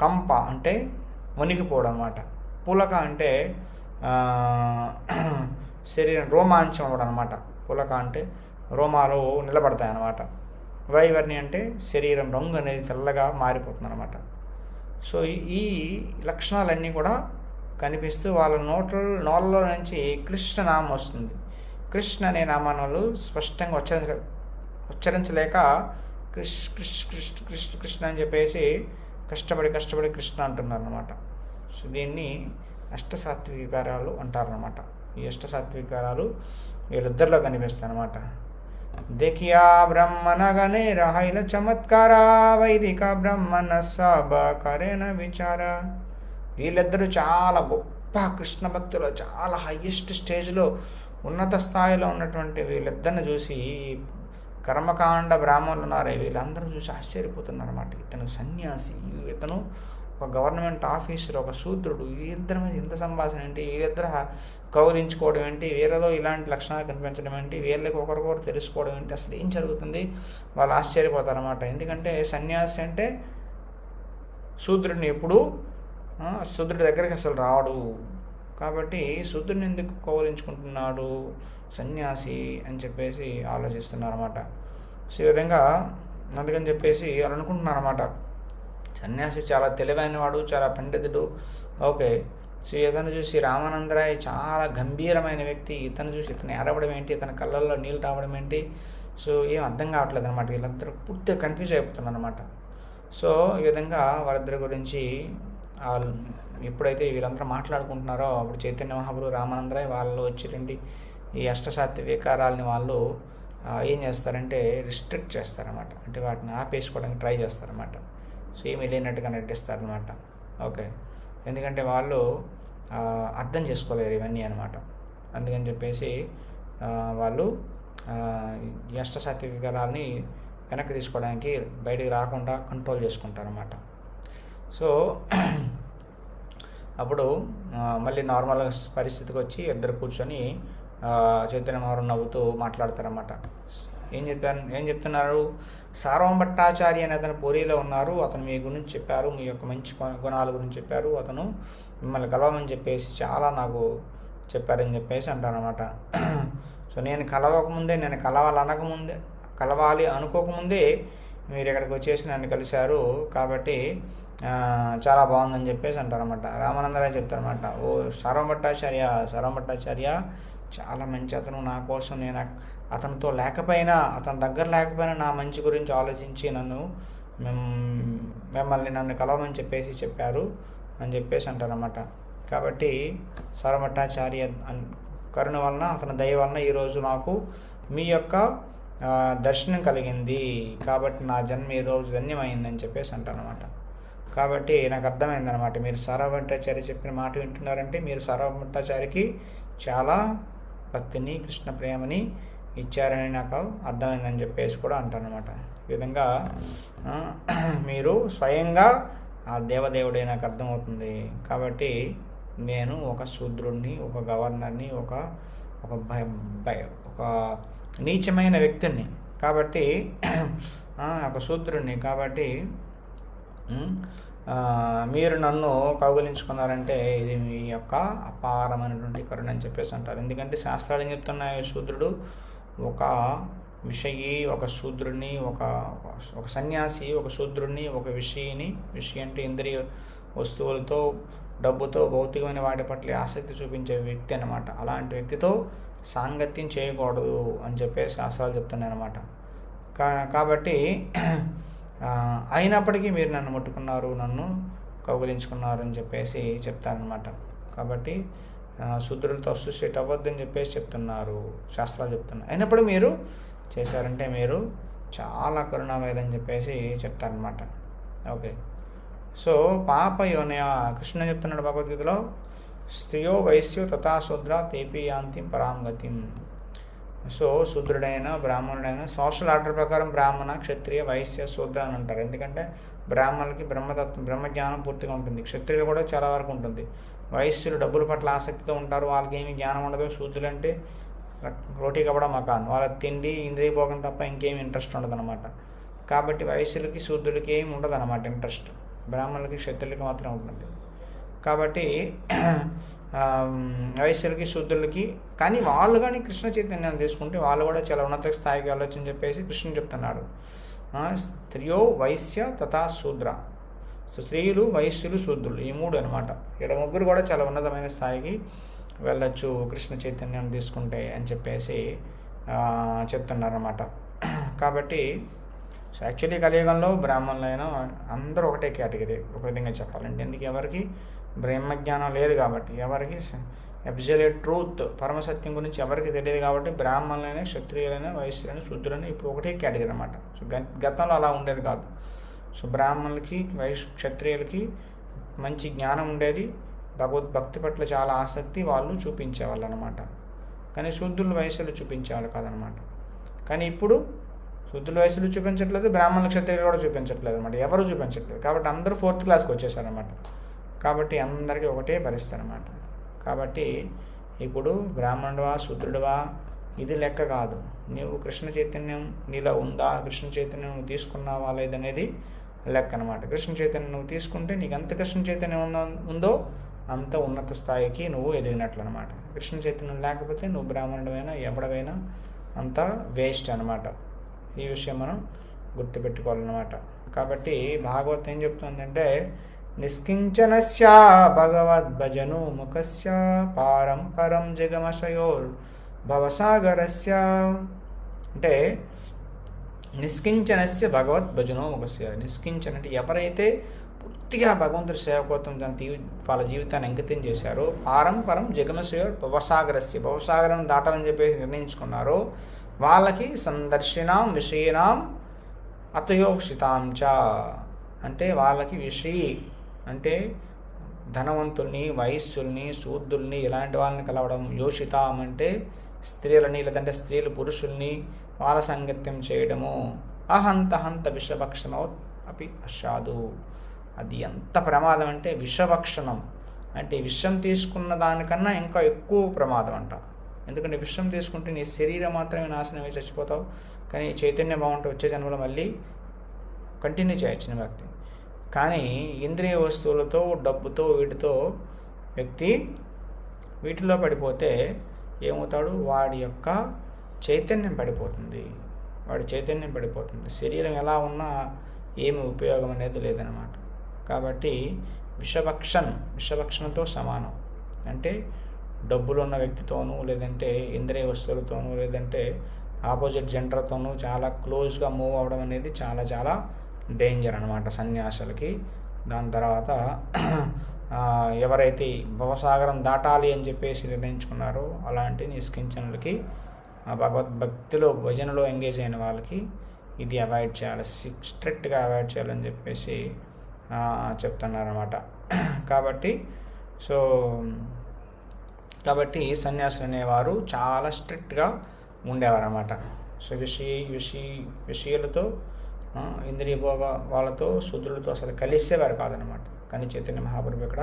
S1: కంప అంటే వణికిపోవడం అనమాట, పులక అంటే శరీరం రోమాంచం అవ్వడం అనమాట. పులక అంటే రోమాలు నిలబడతాయి అన్నమాట. వైవర్ణి అంటే శరీరం రంగు అనేది తెల్లగా మారిపోతుంది అనమాట. సో ఈ లక్షణాలన్నీ కూడా కనిపిస్తూ వాళ్ళ నోళ్ళలో నుంచి కృష్ణనామం వస్తుంది. కృష్ణ అనే నామాన్ని వాళ్ళు స్పష్టంగా ఉచ్చరించలేక కృష్ణ అని చెప్పేసి కష్టపడి కృష్ణ అంటున్నారు అనమాట. సో దీన్ని అష్టసాత్విక వికారాలు అంటారనమాట. ఈ అష్టసాత్విక వికారాలు వీళ్ళిద్దరిలో కనిపిస్తాయి అనమాట. देखिया ब्रह्मन गणे रहाइल चमत्कारा वैदिक ब्रह्मन सब करे न विचारा. వీళ్ళిద్దరూ చాలా గొప్ప కృష్ణ భక్తులు, చాలా హయ్యెస్ట్ స్టేజ్లో ఉన్నత స్థాయిలో ఉన్నటువంటి వీళ్ళిద్దరిని చూసి కర్మకాండ బ్రాహ్మణులు ఉన్నారే వీళ్ళందరూ చూసి ఆశ్చర్యపోతున్నారు అన్నమాట. ఇతను సన్యాసి, ఇతను ఒక గవర్నమెంట్ ఆఫీసర్, ఒక శూద్రుడు, వీరిద్దరి మీద ఇంత సంభాషణ ఏంటి, వీరిద్దరు కౌరించుకోవడం ఏంటి, వీళ్ళలో ఇలాంటి లక్షణాలు కనిపించడం ఏంటి, వీళ్ళకి ఒకరికొకరు తెలుసుకోవడం ఏంటి, అసలు ఏం జరుగుతుంది, వాళ్ళు ఆశ్చర్యపోతారు అన్నమాట. ఎందుకంటే సన్యాసి అంటే శూద్రుడిని ఎప్పుడు శూద్రుడి దగ్గరికి అసలు రాడు, కాబట్టి శూద్రుడిని ఎందుకు కౌరించుకుంటున్నాడు సన్యాసి అని చెప్పేసి ఆలోచిస్తున్నారు అన్నమాట. సో ఈ విధంగా అందుకని చెప్పేసి వాళ్ళు అనుకుంటున్నారు అన్నమాట, సన్యాసి చాలా తెలివైనవాడు, చాలా పండితుడు. ఓకే, సో ఇతను చూసి రామానందరాయ్ చాలా గంభీరమైన వ్యక్తి, ఇతను చూసి ఇతను ఏడవడం ఏంటి, ఇతని కళ్ళల్లో నీళ్ళు రావడం ఏంటి, సో ఏం అర్థం కావట్లేదు అనమాట. వీళ్ళందరూ పూర్తిగా కన్ఫ్యూజ్ అయిపోతున్నారు అనమాట. సో ఈ విధంగా వాళ్ళిద్దరి గురించి ఎప్పుడైతే వీళ్ళందరూ మాట్లాడుకుంటున్నారో అప్పుడు చైతన్య మహాప్రభు రామానందరాయ్ వాళ్ళు వచ్చి ఈ అష్టసాత్వికారాలని వాళ్ళు ఏం చేస్తారంటే రిస్ట్రిక్ట్ చేస్తారన్నమాట, అంటే వాటిని ఆపేసుకోవడానికి ట్రై చేస్తారన్నమాట. సో ఏమి లేనట్టుగా నటిస్తారనమాట. ఓకే, ఎందుకంటే వాళ్ళు అర్థం చేసుకోలేరు ఇవన్నీ అనమాట. అందుకని చెప్పేసి వాళ్ళు ఈ అష్టసాత్వికారాలని వెనక్కి తీసుకోవడానికి బయటికి రాకుండా కంట్రోల్ చేసుకుంటారన్నమాట. సో అప్పుడు మళ్ళీ నార్మల్ పరిస్థితికి వచ్చి ఇద్దరు కూర్చొని చైతన్య మహాప్రభు నవ్వుతూ మాట్లాడతారన్నమాట. ఏం చెప్తున్నారు, సార్వం భట్టాచార్య అనే అతను పూరిలో ఉన్నారు, అతను మీ గురించి చెప్పారు, మీ యొక్క మంచి గుణాల గురించి చెప్పారు, అతను మిమ్మల్ని కలవమని చెప్పేసి చాలా నాకు చెప్పారని చెప్పేసి అంటారనమాట. సో నేను కలవకముందే, నేను కలవాలి అనుకోకముందే మీరు ఇక్కడికి వచ్చేసి నన్ను కలిశారు, కాబట్టి చాలా బాగుందని చెప్పేసి అంటారన్నమాట. రామానందరాయ్ చెప్తారన్నమాట, ఓ సార్వం భట్టాచార్య చాలా మంచి అతను, నా కోసం నేను అతనితో లేకపోయినా, అతని దగ్గర లేకపోయినా నా మంచి గురించి ఆలోచించి నన్ను కలవమని చెప్పేసి చెప్పారు అని చెప్పేసి అంటారన్నమాట. కాబట్టి సార్వం భట్టాచార్య కరుణ వలన, అతని దయ వలన ఈరోజు నాకు మీ యొక్క దర్శనం కలిగింది, కాబట్టి నా జన్మ ఈరోజు ధన్యమైందని చెప్పేసి అంటారన్నమాట. కాబట్టి నాకు అర్థమైందనమాట, మీరు సార్వం భట్టాచార్య చెప్పిన మాట వింటున్నారంటే మీరు సార్వం భట్టాచార్యకి చాలా భక్తిని, కృష్ణ ప్రేమని ఇచ్చారని నాకు అర్థమైందని చెప్పేసి కూడా అంటారనమాట. ఈ విధంగా మీరు స్వయంగా ఆ దేవదేవుడే నాకు అర్థమవుతుంది, కాబట్టి నేను ఒక శూద్రుడిని, ఒక గవర్నర్ని, ఒక నీచమైన వ్యక్తిని, కాబట్టి ఒక శూద్రుడిని, కాబట్టి మీరు నన్ను కౌగిలించుకున్నారంటే ఇది మీ యొక్క అపారమైనటువంటి కరుణ అని చెప్పేసి అంటారు. ఎందుకంటే శాస్త్రాలు ఏం చెప్తున్నాయి, శూద్రుడు ఒక విషయి, ఒక శూద్రుడిని, ఒక సన్యాసి, ఒక శూద్రుడిని, ఒక విషయం అంటే ఇంద్రియ వస్తువులతో, డబ్బుతో, భౌతికమైన వాటి పట్ల ఆసక్తి చూపించే వ్యక్తి అన్నమాట. అలాంటి వ్యక్తితో సాంగత్యం చేయకూడదు అని చెప్పేసి శాస్త్రాలు చెప్తున్నాయి అన్నమాట. కాబట్టి అయినప్పటికీ మీరు నన్ను ముట్టుకున్నారు, నన్ను కౌగిలించుకున్నారు అని చెప్పేసి చెప్తారనమాట. కాబట్టి శూద్రులతో అసోసియేట్ అవ్వద్దని చెప్పేసి చెప్తున్నారు, శాస్త్రాలు చెప్తున్నారు. అయినప్పుడు మీరు చేశారంటే మీరు చాలా కరుణామయులని చెప్పేసి చెప్తారనమాట. ఓకే, సో పాపయోనయ కృష్ణ చెప్తున్నాడు భగవద్గీతలో, స్త్రియో వైశ్యో తథా శూద్ర తేపి యాంతిం పరాం గతిం. సో శూద్రుడైన, బ్రాహ్మణుడైన సోషల్ ఆర్డర్ ప్రకారం బ్రాహ్మణ, క్షత్రియ, వైశ్య, శూద్ర అని అంటారు. ఎందుకంటే బ్రాహ్మణులకి బ్రహ్మజ్ఞానం పూర్తిగా ఉంటుంది, క్షత్రియులు కూడా చాలా వరకు ఉంటుంది. వైశ్యులు డబ్బుల పట్ల ఆసక్తితో ఉంటారు, వాళ్ళకి ఏమి జ్ఞానం ఉండదు. శూద్రులు అంటే రోటీ కపడా మకాన్, వాళ్ళ తిండి, ఇంద్రియ భోగం తప్ప ఇంకేమి ఇంట్రెస్ట్ ఉండదు అనమాట. కాబట్టి వైశ్యులకి, శూద్రులకి ఏమి ఉండదు అనమాట ఇంట్రెస్ట్, బ్రాహ్మణులకి, క్షత్రులకి మాత్రం ఉంటుంది. కాబట్టి వైశ్యులకి, శూద్రులకి, కానీ వాళ్ళు కానీ కృష్ణ చైతన్యాన్ని తీసుకుంటే వాళ్ళు కూడా చాలా ఉన్నత స్థాయికి వెళ్ళొచ్చని చెప్పేసి కృష్ణుడు చెప్తున్నాడు. స్త్రియో వైశ్య తథా శూద్ర, సో స్త్రీలు, వైశ్యులు, శూద్రులు, ఈ మూడు అనమాట. ఇక్కడ ముగ్గురు కూడా చాలా ఉన్నతమైన స్థాయికి వెళ్ళొచ్చు కృష్ణ చైతన్యాన్ని తీసుకుంటే అని చెప్పేసి చెప్తున్నారన్నమాట. కాబట్టి సో యాక్చువల్లీ కలియుగంలో బ్రాహ్మణులైనా అందరూ ఒకటే కేటగిరీ, ఒక విధంగా చెప్పాలంటే. ఎందుకు, ఎవరికి బ్రహ్మజ్ఞానం లేదు కాబట్టి, ఎవరికి అబ్సల్యూట్ ట్రూత్, పరమసత్యం గురించి ఎవరికి తెలియదు కాబట్టి బ్రాహ్మణులైనా, క్షత్రియులైనా, వైశ్యులైనా, శూద్రులైనా ఇప్పుడు ఒకటే కేటగిరీ అనమాట. సో గతంలో అలా ఉండేది కాదు. సో బ్రాహ్మణులకి, క్షత్రియులకి మంచి జ్ఞానం ఉండేది, భగవద్భక్తి పట్ల చాలా ఆసక్తి వాళ్ళు చూపించేవాళ్ళు అనమాట. కానీ శూద్రుల వయసులో చూపించేవాళ్ళు కాదనమాట. కానీ ఇప్పుడు శూద్రుల వయసులో చూపించట్లేదు, బ్రాహ్మణ క్షత్రియులు కూడా చూపించట్లేదు అనమాట, ఎవరు చూపించట్లేదు. కాబట్టి అందరూ 4th క్లాస్కి వచ్చేసారనమాట. కాబట్టి అందరికీ ఒకటే పరిస్థితి అనమాట. కాబట్టి ఇప్పుడు బ్రాహ్మణుడువా శూద్రుడువా ఇది లెక్క కాదు. నీవు కృష్ణ చైతన్యం నీలో ఉందా, కృష్ణ చైతన్యం నువ్వు తీసుకున్నావా లేదనేది లెక్క అనమాట. కృష్ణ చైతన్యం నువ్వు తీసుకుంటే నీకు ఎంత కృష్ణ చైతన్యం ఉందో అంత ఉన్నత స్థాయికి నువ్వు ఎదిగినట్లు అనమాట. కృష్ణ చైతన్యం లేకపోతే నువ్వు బ్రాహ్మణుడైనా ఎవడవైనా అంత వేస్ట్ అనమాట. ఈ విషయం మనం గుర్తుపెట్టుకోవాలన్నమాట. కాబట్టి భాగవతం ఏం చెప్తుందంటే, నిష్కించనస్య భగవద్భజను ముఖస్య పారం పరం జగమశయోర్ భవసాగరస్య. అంటే నిష్కించనస్య భగవద్భజనో ముఖస్య. నిష్కించన అంటే ఎవరైతే పూర్తిగా భగవంతుడి సేవ కోసం వాళ్ళ జీవితాన్ని అంకితం చేశారో, పారం పరం జగమశయోర్ భవసాగరస్య, భవసాగరం దాటాలని చెప్పేసి నిర్ణయించుకున్నారో వాళ్ళకి సందర్శినాం విషయనాం అతయోక్షితాంచ. అంటే వాళ్ళకి విషయి అంటే ధనవంతుల్ని, వైశ్యుల్ని, శూద్రుల్ని ఇలాంటి వాళ్ళని కలవడం, యోషితాం అంటే స్త్రీలని లేదంటే స్త్రీలు పురుషుల్ని వాళ్ళ సాంగత్యం చేయడము, అహంత విషభక్షణో అపి అషాదు. అది ఎంత ప్రమాదం అంటే విషభక్షణం అంటే విషం తీసుకున్న దానికన్నా ఇంకా ఎక్కువ ప్రమాదం అంట. ఎందుకంటే విషం తీసుకుంటే నీ శరీరం మాత్రమే నాశనమై చచ్చిపోతావు, కానీ చైతన్యం బాగుంటే వచ్చే జన్మలో మళ్ళీ కంటిన్యూ చేయొచ్చు వ్యక్తి. కానీ ఇంద్రియ వస్తువులతో, డబ్బుతో, వీటితో వ్యక్తి వీటిలో పడిపోతే ఏమవుతాడు, వాడి యొక్క చైతన్యం పడిపోతుంది, వాడి చైతన్యం పడిపోతుంది. శరీరం ఎలా ఉన్నా ఏమి ఉపయోగం అనేది లేదనమాట. కాబట్టి విషభక్షణతో సమానం. అంటే డబ్బులు ఉన్న వ్యక్తితోనూ లేదంటే ఇంద్రియ వస్తువులతోనూ లేదంటే ఆపోజిట్ జెండర్తోనూ చాలా క్లోజ్గా మూవ్ అవ్వడం అనేది చాలా చాలా డేంజర్ అనమాట సన్యాసులకి. దాని తర్వాత ఎవరైతే భవసాగరం దాటాలి అని చెప్పేసి నిర్ణయించుకున్నారో అలాంటి నిష్కించనులకి, భగవద్భక్తిలో భజనలో ఎంగేజ్ అయిన వాళ్ళకి ఇది అవాయిడ్ చేయాలి, స్ట్రిక్ట్గా అవాయిడ్ చేయాలని చెప్పేసి చెప్తున్నారన్నమాట. కాబట్టి సన్యాసులు అనేవారు చాలా స్ట్రిక్ట్గా ఉండేవారు అన్నమాట. సో విషయాలతో ఇంద్రియ భోగ వాళ్ళతో శూద్రులతో అసలు కలిసేవారు కాదనమాట. కానీ చైతన్య మహాప్రభు ఇక్కడ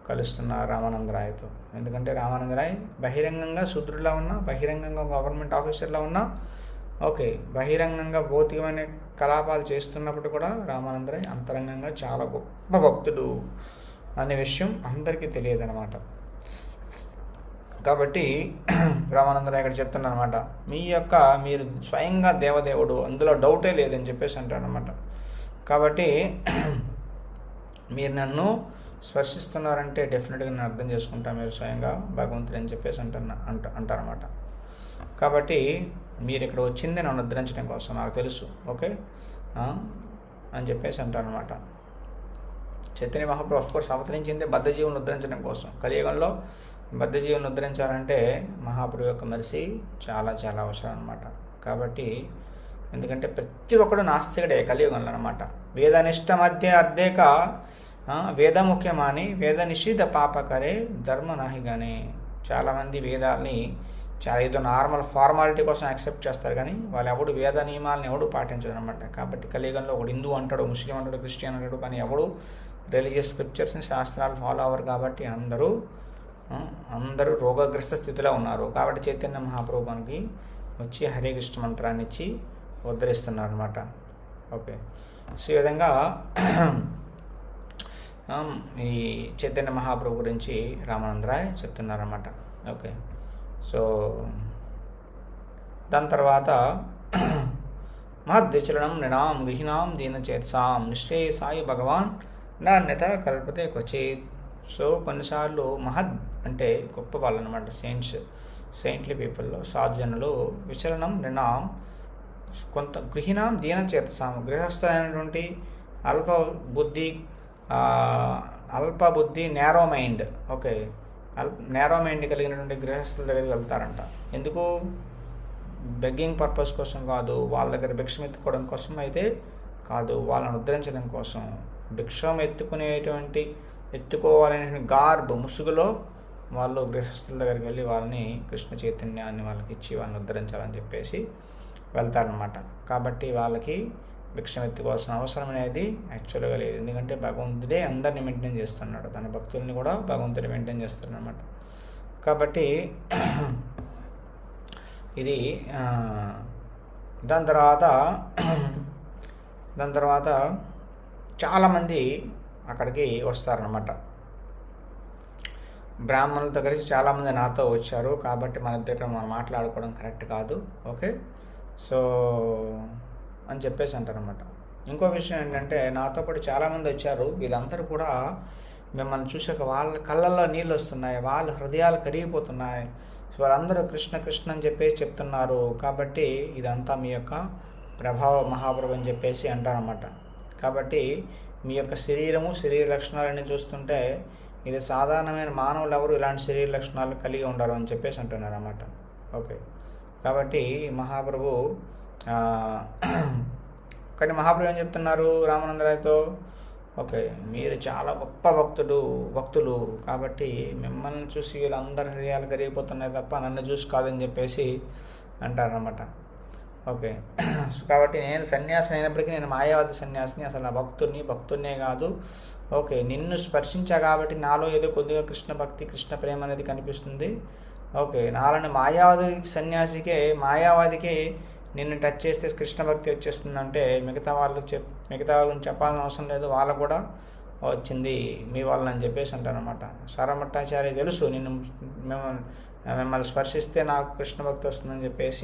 S1: కలుస్తున్నారు రామానందరాయతో. ఎందుకంటే రామానందరాయ్ బహిరంగంగా శూద్రులా ఉన్నా, బహిరంగంగా గవర్నమెంట్ ఆఫీసర్లా ఉన్నా, ఓకే, బహిరంగంగా భౌతికమైన కలాపాలు చేస్తున్నప్పుడు కూడా రామానందరాయ్ అంతరంగంగా చాలా గొప్ప భక్తుడు అనే విషయం అందరికీ తెలియదు అనమాట. కాబట్టి రామానందరాయ్ ఇక్కడ చెప్తున్నారు అనమాట, మీరు స్వయంగా దేవదేవుడు, అందులో డౌటే లేదని చెప్పేసి అంటారు అనమాట. కాబట్టి మీరు స్పర్శిస్తున్నారంటే డెఫినెట్గా నేను అర్థం చేసుకుంటా మీరు స్వయంగా భగవంతుడు అని చెప్పేసి అంటారన్నమాట. కాబట్టి మీరు ఇక్కడ వచ్చింది నన్ను ఉద్ధరించడం కోసం, నాకు తెలుసు, ఓకే అని చెప్పేసి అంటారనమాట. చైతన్య మహాప్రభు ఆఫ్కోర్స్ అవతరించిందే బద్ధజీవుని ఉద్ధరించడం కోసం. కలియుగంలో బద్ధజీవుని ఉద్ధరించాలంటే మహాప్రభు యొక్క మరిసి చాలా చాలా అవసరం అనమాట. కాబట్టి ఎందుకంటే ప్రతి ఒక్కడు నాస్తికుడే కలియుగంలో అనమాట. వేదనిష్ట మధ్య అర్ధేక వేదముఖ్యమాని వేద నిషిద్ధ పాపకరే ధర్మ నాహిగానే. చాలామంది వేదాల్ని చాలా ఏదో నార్మల్ ఫార్మాలిటీ కోసం యాక్సెప్ట్ చేస్తారు, కానీ వాళ్ళు ఎవడు వేద నియమాలను ఎవడు పాటించడం అనమాట. కాబట్టి కలియుగంలో ఒకడు హిందూ అంటాడు, ముస్లిం అంటాడు, క్రిస్టియన్ అంటాడు, కానీ ఎవడు రిలీజియస్ స్క్రిప్చర్స్ని, శాస్త్రాలు ఫాలో అవ్వరు. కాబట్టి అందరూ రోగగ్రస్త స్థితిలో ఉన్నారు. కాబట్టి చైతన్య మహాప్రభు మనకి వచ్చి హరే కృష్ణ మంత్రాన్ని ఇచ్చి ఉద్ధరిస్తున్నారు అనమాట. ఓకే, సో ఈ విధంగా ఈ చైతన్య మహాప్రభు గురించి రామానందరాయ్ చెప్తున్నారన్నమాట. ఓకే, సో దాని తర్వాత మహద్విచరణం నృణాం గృహిణాం దీనచేత్సాం నిశ్రేయసాయి భగవాన్ నాణ్యత కల్పతే క్వచిత్. సో కొన్నిసార్లు మహద్ అంటే గొప్ప వాళ్ళు అనమాట, సెయింట్లీ పీపుల్లో సాధుజనులు. విచలనం నృణాం కొంత గృహిణాం దీనచేత్సాం, గృహస్థులైనటువంటి అల్ప బుద్ధి narrow mind, okay, narrow mind కలిగినటువంటి గృహస్థుల దగ్గరికి వెళ్తారంట. ఎందుకు? బెగ్గింగ్ పర్పస్ కోసం కాదు, వాళ్ళ దగ్గర భిక్షమెత్తుకోవడం కోసం అయితే కాదు, వాళ్ళని ఉద్ధరించడం కోసం. భిక్షం ఎత్తుకోవాలనే ముసుగులో వాళ్ళు గృహస్థుల దగ్గరికి వెళ్ళి వాళ్ళని కృష్ణ చైతన్యాన్ని వాళ్ళకి ఇచ్చి వాళ్ళని ఉద్ధరించాలని చెప్పేసి వెళ్తారనమాట. కాబట్టి వాళ్ళకి భిక్షం ఎత్తుకోవాల్సిన అవసరం అనేది యాక్చువల్గా లేదు. ఎందుకంటే భగవంతుడే అందరిని మెయింటైన్ చేస్తున్నాడు, తన భక్తుల్ని కూడా భగవంతుడు మెయింటైన్ చేస్తారనమాట. కాబట్టి ఇది దాని తర్వాత చాలామంది అక్కడికి వస్తారనమాట. బ్రాహ్మణుల దగ్గరికి చాలామంది నాతో వచ్చారు, కాబట్టి మన దగ్గర మనం మాట్లాడుకోవడం కరెక్ట్ కాదు, ఓకే, సో అని చెప్పేసి అంటారనమాట. ఇంకో విషయం ఏంటంటే, నాతో పాటు చాలామంది వచ్చారు, వీళ్ళందరూ కూడా మిమ్మల్ని చూసాక వాళ్ళ కళ్ళల్లో నీళ్ళు వస్తున్నాయి, వాళ్ళ హృదయాలు కరిగిపోతున్నాయి, సో వాళ్ళందరూ కృష్ణ కృష్ణ అని చెప్పేసి చెప్తున్నారు, కాబట్టి ఇదంతా మీ యొక్క ప్రభావ మహాప్రభు అని చెప్పేసి అంటారన్నమాట. కాబట్టి మీ యొక్క శరీర లక్షణాలన్నీ చూస్తుంటే ఇది సాధారణమైన మానవులు ఎవరు ఇలాంటి శరీర లక్షణాలు కలిగి ఉండరు అని చెప్పేసి అంటున్నారు అన్నమాట. ఓకే, కాబట్టి మహాప్రభు కానీ మహాప్రభు ఏం చెప్తున్నారు రామానందరాయతో, ఓకే, మీరు చాలా గొప్ప భక్తులు, కాబట్టి మిమ్మల్ని చూసి వీళ్ళందరి హృదయాలు కరిగిపోతున్నాయి తప్ప నన్ను చూసి కాదని చెప్పేసి అంటారనమాట. ఓకే, కాబట్టి నేను సన్యాసిని అయినప్పటికీ నేను మాయావాది సన్యాసిని, అసలు నా భక్తున్నే కాదు. ఓకే, నిన్ను స్పర్శించా కాబట్టి నాలో ఏదో కొద్దిగా కృష్ణ భక్తి కృష్ణ ప్రేమ అనేది కనిపిస్తుంది. ఓకే, నాలోని మాయావాదికే నిన్ను టచ్ చేస్తే కృష్ణ భక్తి వచ్చేస్తుందంటే మిగతా వాళ్ళని చెప్పాల్సిన అవసరం లేదు, వాళ్ళకు కూడా వచ్చింది మీ వాళ్ళని చెప్పేసి అంటారనమాట. సారమఠాచార్య తెలుసు మిమ్మల్ని స్పర్శిస్తే నాకు కృష్ణ భక్తి వస్తుందని చెప్పేసి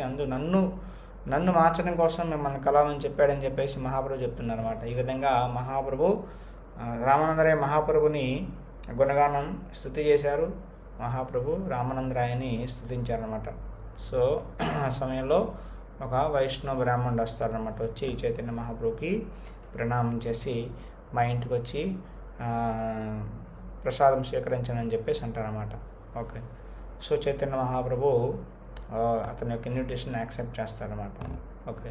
S1: నన్ను మార్చడం కోసం మిమ్మల్ని కలవమని చెప్పాడని చెప్పేసి మహాప్రభు చెప్తున్నారు అనమాట. ఈ విధంగా రామానందరాయ మహాప్రభుని గుణగానం స్తుతి చేశారు. మహాప్రభు రామానందరాయని స్తుతించారనమాట. సో ఆ సమయంలో ఒక వైష్ణవ బ్రాహ్మణుడు వస్తారనమాట. వచ్చి చైతన్య మహాప్రభుకి ప్రణామం చేసి మా ఇంటికి వచ్చి ప్రసాదం స్వీకరించానని చెప్పేసి అంటారనమాట. ఓకే, సో చైతన్య మహాప్రభు అతని యొక్క ఇన్విటేషన్ యాక్సెప్ట్ చేస్తారనమాట. ఓకే,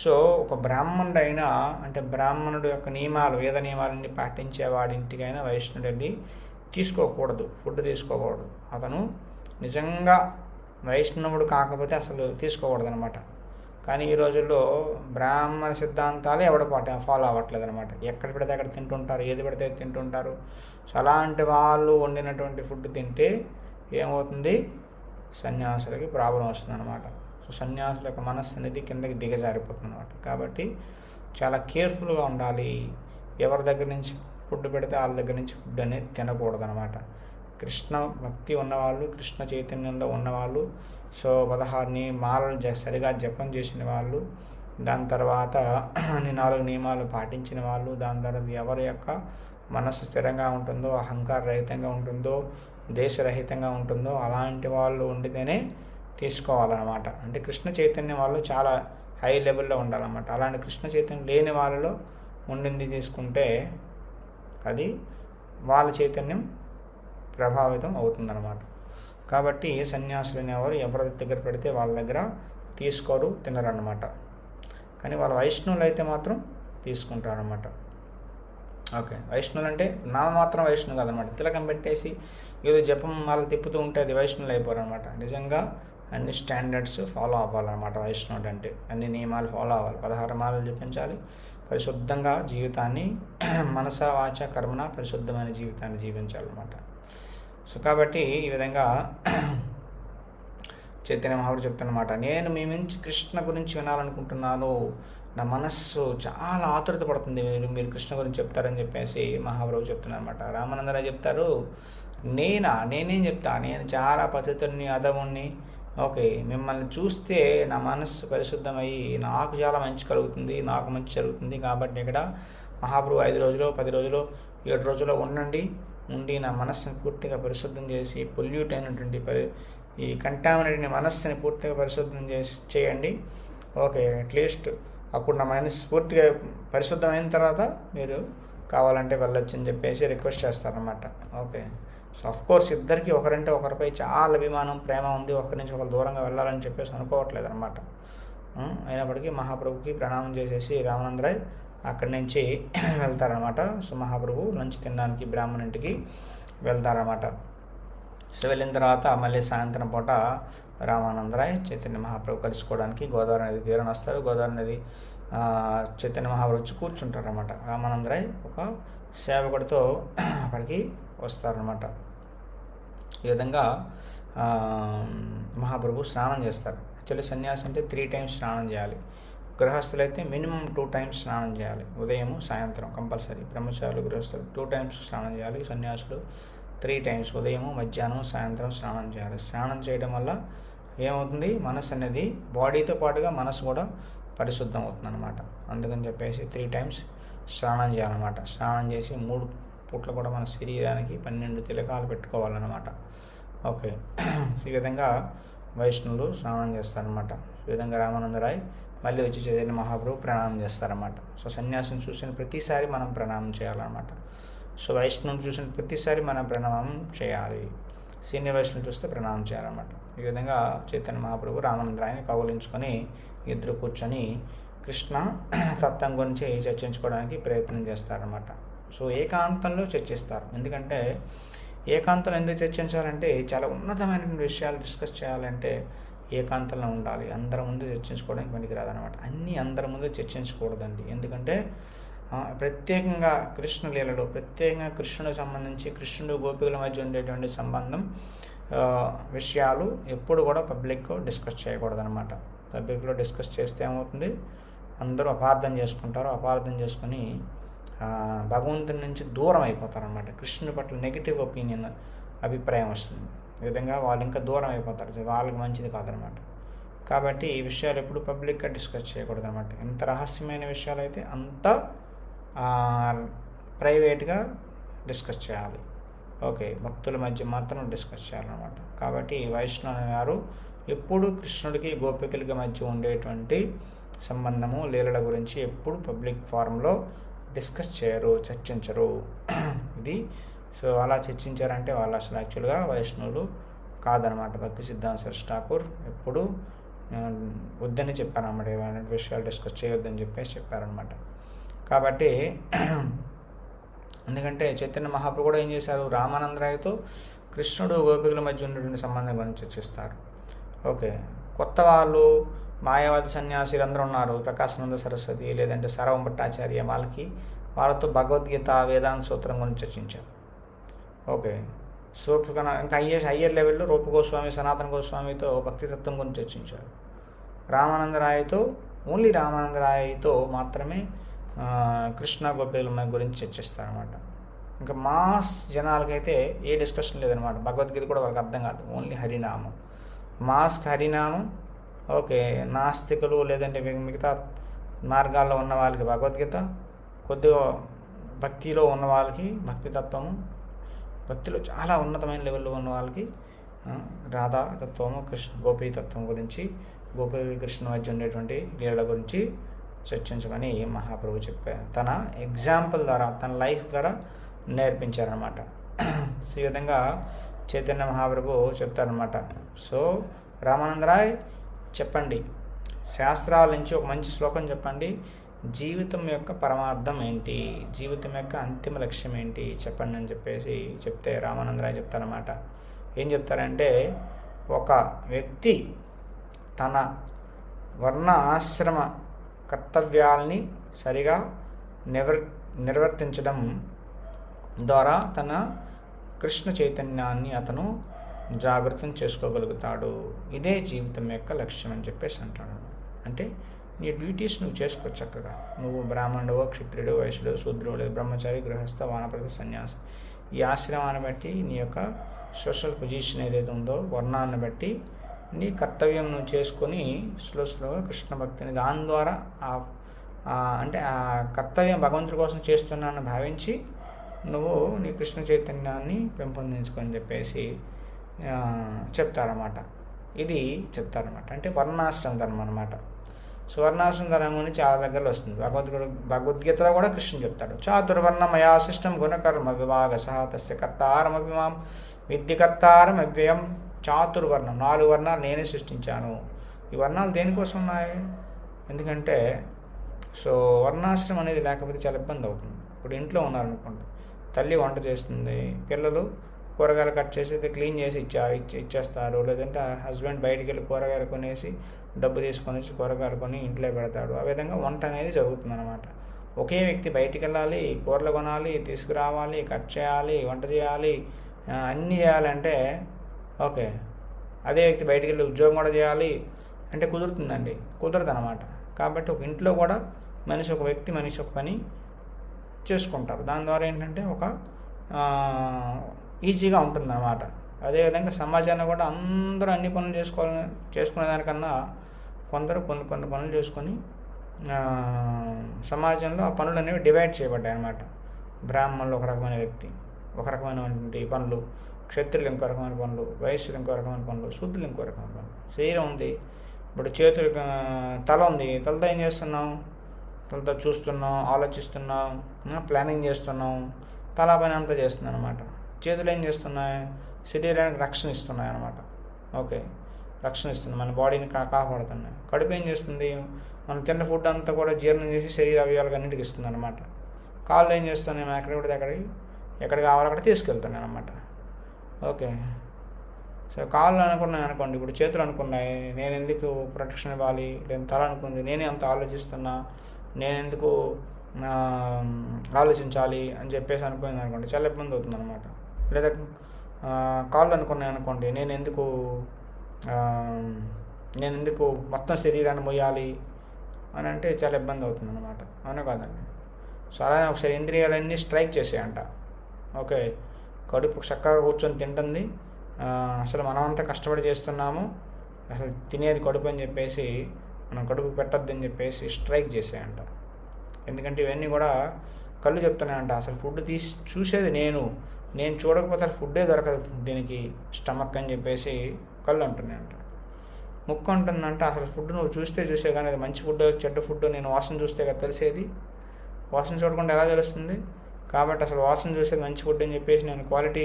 S1: సో ఒక బ్రాహ్మణుడు అయినా అంటే బ్రాహ్మణుడు యొక్క వేద నియమాలన్నీ పాటించే వాడింటికైనా వైష్ణవుడు వెళ్ళి ఫుడ్ తీసుకోకూడదు. అతను నిజంగా వైష్ణవుడు కాకపోతే అసలు తీసుకోకూడదు అనమాట. కానీ ఈ రోజుల్లో బ్రాహ్మణ సిద్ధాంతాలు ఫాలో అవ్వట్లేదు అనమాట. ఎక్కడ పెడితే అక్కడ తింటుంటారు, ఏది పెడితే తింటుంటారు. సో అలాంటి వాళ్ళు వండినటువంటి ఫుడ్ తింటే ఏమవుతుంది, సన్యాసులకి ప్రాబ్లం వస్తుంది అనమాట. సో సన్యాసుల యొక్క మనస్సు అనేది కిందకి దిగజారిపోతుంది అనమాట. కాబట్టి చాలా కేర్ఫుల్గా ఉండాలి. ఎవరి దగ్గర నుంచి ఫుడ్ పెడితే వాళ్ళ దగ్గర నుంచి ఫుడ్ అనేది తినకూడదు అనమాట. కృష్ణ భక్తి ఉన్నవాళ్ళు, కృష్ణ చైతన్యంలో ఉన్నవాళ్ళు, సో 16 మాలలు సరిగా జపం చేసిన వాళ్ళు, దాని తర్వాత 4 నియమాలు పాటించిన వాళ్ళు, దాని తర్వాత ఎవరి యొక్క మనస్సు స్థిరంగా ఉంటుందో, అహంకార రహితంగా ఉంటుందో, దేశరహితంగా ఉంటుందో అలాంటి వాళ్ళు ఉండితేనే తీసుకోవాలన్నమాట. అంటే కృష్ణ చైతన్యం వాళ్ళు చాలా హై లెవెల్లో ఉండాలన్నమాట. అలాంటి కృష్ణ చైతన్యం లేని వాళ్ళలో ఉండింది తీసుకుంటే అది వాళ్ళ చైతన్యం ప్రభావితం అవుతుందన్నమాట. కాబట్టి సన్యాసులు అనేవారు ఎవరి దగ్గర పెడితే వాళ్ళ దగ్గర తీసుకోరు, తినరన్నమాట. కానీ వాళ్ళ వైష్ణవులు అయితే మాత్రం తీసుకుంటారన్నమాట. ఓకే, వైష్ణవులు అంటే మాత్రం వైష్ణవు కాదనమాట. తిలకం పెట్టేసి ఏదో జపం వాళ్ళు తిప్పుతూ ఉంటే అది వైష్ణవులు అయిపోరనమాట. నిజంగా అన్ని స్టాండర్డ్స్ ఫాలో అవ్వాలన్నమాట. వైష్ణవుడు అంటే అన్ని నియమాలు ఫాలో అవ్వాలి. 16 మాలలు జపించాలి. పరిశుద్ధంగా జీవితాన్ని మనస వాచ కర్మన పరిశుద్ధమైన జీవితాన్ని జీవించాలన్నమాట. సో కాబట్టి ఈ విధంగా చైతన్య మహాప్రభు చెప్తున్నమాట, నేను మీ నుంచి కృష్ణ గురించి వినాలనుకుంటున్నాను, నా మనస్సు చాలా ఆతురత పడుతుంది, మీరు కృష్ణ గురించి చెప్తారని చెప్పేసి మహాప్రభు చెప్తున్నారు అనమాట. రామానందరావు చెప్తారు, నేనేం చెప్తా, నేను చాలా పతితుడిని, అధముణ్ణి. ఓకే, మిమ్మల్ని చూస్తే నా మనస్సు పరిశుద్ధమయ్యి నాకు చాలా మంచి కలుగుతుంది, నాకు మంచి జరుగుతుంది. కాబట్టి ఇక్కడ మహాప్రభు 5 రోజులు 10 రోజులు 7 రోజులు ఉండి నా మనస్సుని పూర్తిగా పరిశుద్ధం చేసి పొల్యూట్ అయినటువంటి ఈ కంటామినేటెడ్ మనస్సుని పూర్తిగా పరిశుద్ధం చేయండి. ఓకే, అట్లీస్ట్ అప్పుడు నా మనస్సు పూర్తిగా పరిశుద్ధమైన తర్వాత మీరు కావాలంటే వెళ్ళొచ్చు అని చెప్పేసి రిక్వెస్ట్ చేస్తారన్నమాట. ఓకే, సో అఫ్కోర్స్ ఇద్దరికి ఒకరంటే ఒకరిపై చాలా అభిమానం, ప్రేమ ఉంది. ఒకరి నుంచి ఒకరు దూరంగా వెళ్ళాలని చెప్పేసి అనుకోవట్లేదు అనమాట. అయినప్పటికీ మహాప్రభుకి ప్రణామం చేసేసి రామానందరాయ్ అక్కడి నుంచి వెళ్తారనమాట. సో మహాప్రభు లంచ్ తినడానికి బ్రాహ్మణ ఇంటికి వెళ్తారనమాట. సో వెళ్ళిన తర్వాత మళ్ళీ సాయంత్రం పూట రామానందరాయ్ చైతన్య మహాప్రభు కలుసుకోవడానికి గోదావరి నది తీరాన్ని వస్తారు. గోదావరి నది చైతన్య మహాప్రభు వచ్చి కూర్చుంటారనమాట. రామానందరాయ్ ఒక సేవకుడితో అక్కడికి వస్తారనమాట. ఈ విధంగా మహాప్రభు స్నానం చేస్తారు. యాక్చువల్లీ సన్యాసి అంటే 3 times స్నానం చేయాలి. గృహస్థులు అయితే మినిమం 2 times స్నానం చేయాలి. ఉదయం సాయంత్రం కంపల్సరీ. బ్రహ్మచారులు గృహస్థులు 2 times స్నానం చేయాలి. సన్యాసులు 3 times ఉదయం మధ్యాహ్నం సాయంత్రం స్నానం చేయాలి. స్నానం చేయడం వల్ల ఏమవుతుంది, మనసు అనేది బాడీతో పాటుగా మనసు కూడా పరిశుద్ధం అవుతుంది అనమాట. అందుకని చెప్పేసి 3 times స్నానం చేయాలన్నమాట. స్నానం చేసి 3 పూట్లు కూడా మన శరీరానికి 12 తిలకాలు పెట్టుకోవాలన్నమాట. ఓకే. ఈ విధంగా వైష్ణవులు స్నానం చేస్తారనమాట. ఈ విధంగా రామానందరాయ్ మళ్ళీ వచ్చి చైతన్య మహాప్రభు ప్రణామం చేస్తారన్నమాట. సో సన్యాసిని చూసిన ప్రతిసారి మనం ప్రణామం చేయాలన్నమాట. సో వైష్ణవుని చూసిన ప్రతిసారి మనం ప్రణామం చేయాలి. సీనియర్ వైష్ణవుని చూస్తే ప్రణామం చేయాలన్నమాట. ఈ విధంగా చైతన్య మహాప్రభు రామానందరాయని కౌలించుకొని ఇద్దరు కూర్చొని కృష్ణ తత్వం గురించి చర్చించుకోవడానికి ప్రయత్నం చేస్తారన్నమాట. సో ఏకాంతంలో చర్చిస్తారు. ఎందుకంటే ఏకాంతంలో ఎందుకు చర్చించాలంటే చాలా ఉన్నతమైన విషయాలు డిస్కస్ చేయాలంటే ఏకాంతంలో ఉండాలి. అందరి ముందు చర్చించుకోవడానికి పనికిరాదనమాట. అన్నీ అందరి ముందు చర్చించకూడదండి. ఎందుకంటే ప్రత్యేకంగా కృష్ణ లీలలో ప్రత్యేకంగా కృష్ణుడికి సంబంధించి కృష్ణుడు గోపికల మధ్య ఉండేటువంటి సంబంధం విషయాలు ఎప్పుడు కూడా పబ్లిక్లో డిస్కస్ చేయకూడదనమాట. పబ్లిక్లో డిస్కస్ చేస్తే ఏమవుతుంది, అందరూ అపార్థం చేసుకుంటారు. అపార్థం చేసుకొని భగవంతుని నుంచి దూరం అయిపోతారనమాట. కృష్ణుడి పట్ల నెగిటివ్ ఒపీనియన్ అభిప్రాయం వస్తుంది. ఈ విధంగా వాళ్ళు ఇంకా దూరం అయిపోతారు. వాళ్ళకి మంచిది కాదనమాట. కాబట్టి ఈ విషయాలు ఎప్పుడు పబ్లిక్గా డిస్కస్ చేయకూడదు అనమాట. ఎంత రహస్యమైన విషయాలు అయితే అంత ప్రైవేట్గా డిస్కస్ చేయాలి. ఓకే, భక్తుల మధ్య మాత్రం డిస్కస్ చేయాలన్నమాట. కాబట్టి వైష్ణవ గారు ఎప్పుడు కృష్ణుడికి గోపికలకి మధ్య ఉండేటువంటి సంబంధము లీలల గురించి ఎప్పుడు పబ్లిక్ ఫారంలో డిస్కస్ చేయరు, చర్చించరు. ఇది సో అలా చర్చించారంటే వాళ్ళు అసలు యాక్చువల్గా వైష్ణవులు కాదనమాట. భక్తి సిద్ధాంత సరస్వతి ఠాకూర్ ఎప్పుడు వద్దని చెప్పారన్నమాట. ఏమైనా విషయాలు డిస్కస్ చేయొద్దని చెప్పేసి చెప్పారనమాట. కాబట్టి ఎందుకంటే చైతన్య మహాప్రభు కూడా ఏం చేశారు, రామానందరాయతో కృష్ణుడు గోపికల మధ్య ఉన్నటువంటి సంబంధం గురించి చర్చిస్తారు. ఓకే, కొత్త వాళ్ళు మాయావాది సన్యాసులు అందరూ ఉన్నారు, ప్రకాశానంద సరస్వతి లేదంటే సర్వం భట్టాచార్య, వాళ్ళతో భగవద్గీత వేదాంత సూత్రం గురించి చర్చించారు. ఓకే, ఇంకా హయ్యర్ లెవెల్లో రూప గోస్వామి సనాతన గోస్వామితో భక్తితత్వం గురించి చర్చించారు. రామానందరాయతో ఓన్లీ రామానందరాయతో మాత్రమే కృష్ణ గోపికల గురించి చర్చిస్తారనమాట. ఇంకా మాస్ జనాలకైతే ఏ డిస్కషన్ లేదనమాట. భగవద్గీత కూడా వాళ్ళకి అర్థం కాదు, ఓన్లీ హరినామం, మాస్క్ హరినామం. ఓకే, నాస్తికులు లేదంటే మిగతా మార్గాల్లో ఉన్న వాళ్ళకి భగవద్గీత, కొద్దిగా భక్తిలో ఉన్న వాళ్ళకి భక్తితత్వము, భక్తిలో చాలా ఉన్నతమైన లెవెల్లో ఉన్న వాళ్ళకి రాధాతత్వము, గోపీతత్వం గురించి, గోపీ కృష్ణ మధ్య ఉండేటువంటి లీలల గురించి చర్చించమని మహాప్రభు చెప్పారు. తన ఎగ్జాంపుల్ ద్వారా, తన లైఫ్ ద్వారా నేర్పించారనమాట. ఈ విధంగా చైతన్య మహాప్రభు చెప్తారనమాట. సో రామానందరాయ్ చెప్పండి, శాస్త్రాల నుంచి ఒక మంచి శ్లోకం చెప్పండి, జీవితం యొక్క పరమార్థం ఏంటి, జీవితం యొక్క అంతిమ లక్ష్యం ఏంటి చెప్పండి అని చెప్పేసి చెప్తే రామానందరాయ్ చెప్తారన్నమాట. ఏం చెప్తారంటే, ఒక వ్యక్తి తన వర్ణ ఆశ్రమ కర్తవ్యాల్ని సరిగా నిర్వర్తించడం ద్వారా తన కృష్ణ చైతన్యాన్ని అతను జాగృతం చేసుకోగలుగుతాడు. ఇదే జీవితం యొక్క లక్ష్యం అని చెప్పేసి అంటాడు. అంటే నీ డ్యూటీస్ నువ్వు చేసుకో చక్కగా. నువ్వు బ్రాహ్మణుడో, క్షత్రియుడు, వైశ్యుడు, శూద్రుడు, లేదు బ్రహ్మచారి, గృహస్థ, వానప్రస్థ, సన్యాసి, ఈ ఆశ్రమాన్ని బట్టి నీ యొక్క సోషల్ పొజిషన్ ఏదైతే ఉందో వర్ణాన్ని బట్టి నీ కర్తవ్యం నువ్వు చేసుకొని స్లోగా కృష్ణ భక్తిని దాని ద్వారా అంటే ఆ కర్తవ్యం భగవంతుడి కోసం చేస్తున్నానని భావించి నువ్వు నీ కృష్ణ చైతన్యాన్ని పెంపొందించుకొని చెప్పేసి చెప్తారన్నమాట. ఇది చెప్తారన్నమాట. అంటే వర్ణాశ్రమ ధర్మం అనమాట. సో వర్ణాశ్రమ ధర్మం గురించి చాలా దగ్గరలో వస్తుంది. భగవద్గీతలో కూడా కృష్ణుడు చెప్తాడు, చాతుర్వర్ణమయా శిష్టం గుణకర్మ విభాగ సహతస్య కర్తారమభిమాం విద్యకర్తారం అవ్యయం. చాతుర్వర్ణం, 4 వర్ణాలు నేనే సృష్టించాను. ఈ వర్ణాలు దేనికోసం ఉన్నాయి? ఎందుకంటే సో వర్ణాశ్రమం అనేది లేకపోతే చాలా ఇబ్బంది అవుతుంది. ఇప్పుడు ఇంట్లో ఉన్నారనుకోండి, తల్లి వంట చేస్తుంది, పిల్లలు కూరగాయలు కట్ చేసి క్లీన్ చేసి ఇచ్చేస్తారు. లేదంటే హస్బెండ్ బయటికి వెళ్ళి కూరగాయలు కొనేసి డబ్బు తీసుకొని వచ్చి కూరగాయలు కొని ఇంట్లో పెడతాడు. ఆ విధంగా వంట అనేది జరుగుతుంది అనమాట. ఒకే వ్యక్తి బయటికి వెళ్ళాలి, కూరలు కొనాలి, తీసుకురావాలి, కట్ చేయాలి, వంట చేయాలి, అన్నీ చేయాలంటే ఓకే, అదే వ్యక్తి బయటికి వెళ్ళి ఉద్యోగం కూడా చేయాలి అంటే కుదురుతుందండి? కుదరదు అనమాట. కాబట్టి ఒక ఇంట్లో కూడా ఒక వ్యక్తి మనిషి ఒక పని చేసుకుంటారు. దాని ద్వారా ఏంటంటే ఒక ఈజీగా ఉంటుందన్నమాట. అదేవిధంగా సమాజాన్ని కూడా అందరూ అన్ని పనులు చేసుకునేదానికన్నా కొందరు కొన్ని పనులు చేసుకొని సమాజంలో ఆ పనులు అనేవి డివైడ్ చేయబడ్డాయి అన్నమాట. బ్రాహ్మణులు ఒక రకమైన వ్యక్తి, ఒక రకమైనటువంటి పనులు, క్షత్రులు ఇంకో రకమైన పనులు, వైశ్యులు ఇంకో రకమైన పనులు, శూద్రులు ఇంకో రకమైన పనులు. శరీరం ఉంది, ఇప్పుడు చేతులు, తల ఉంది, తలతో ఏం చేస్తున్నాం? తలతో చూస్తున్నాం, ఆలోచిస్తున్నాం, ప్లానింగ్ చేస్తున్నాం, తల పని అంతా చేస్తుంది అనమాట. చేతులు ఏం చేస్తున్నాయి? శరీరానికి రక్షణ ఇస్తున్నాయి అనమాట. ఓకే, రక్షణ ఇస్తుంది, మన బాడీని కాపాడుతున్నాయి. కడుపు ఏం చేస్తుంది? మనం తిన్న ఫుడ్ అంతా కూడా జీర్ణం చేసి శరీర అవయవాలకు అన్నింటికి ఇస్తుంది అనమాట. కాళ్ళు ఏం చేస్తున్నాయి? మేము ఎక్కడికి కావాలో అక్కడ తీసుకెళ్తున్నాయి అనమాట. ఓకే, సో కాళ్ళు అనుకోండి, ఇప్పుడు చేతులు అనుకున్నాయి, నేను ఎందుకు ప్రొటెక్షన్ ఇవ్వాలి, నేను తల అనుకుంది, నేనే అంత ఆలోచిస్తున్నా, నేను ఎందుకు ఆలోచించాలి అని చెప్పేసి అనుకుంది అనుకోండి, చాలా ఇబ్బంది అవుతుంది అనమాట. లేదా కాళ్ళు అనుకోండి, నేను ఎందుకు మొత్తం శరీరాన్ని మొయ్యాలి అని అంటే చాలా ఇబ్బంది అవుతుంది అనమాట. అవునా కాదండి? సో అలానే ఒకసారి ఇంద్రియాలన్నీ స్ట్రైక్ చేసేయంట. ఓకే, కడుపు చక్కగా కూర్చొని తింటుంది, అసలు మనమంతా కష్టపడి చేస్తున్నాము, అసలు తినేది కడుపు అని చెప్పేసి మనం కడుపు పెట్టొద్దని చెప్పేసి స్ట్రైక్ చేసేయంట. ఎందుకంటే ఇవన్నీ కూడా కళ్ళు చెప్తున్నాయంట. అసలు ఫుడ్ చూసేది నేను చూడకపోతే అసలు ఫుడ్డే దొరకదు దీనికి, స్టమక్ అని చెప్పేసి కళ్ళు అంటున్నాయంట. ముక్కు అంటుందంట, అసలు ఫుడ్ నువ్వు చూసే కానీ అది మంచి ఫుడ్ చెడ్డ ఫుడ్ నేను వాసన చూస్తే కదా తెలిసేది, వాసన చూడకుండా ఎలా తెలుస్తుంది? కాబట్టి అసలు వాసన చూసేది మంచి ఫుడ్ అని చెప్పేసి నేను క్వాలిటీ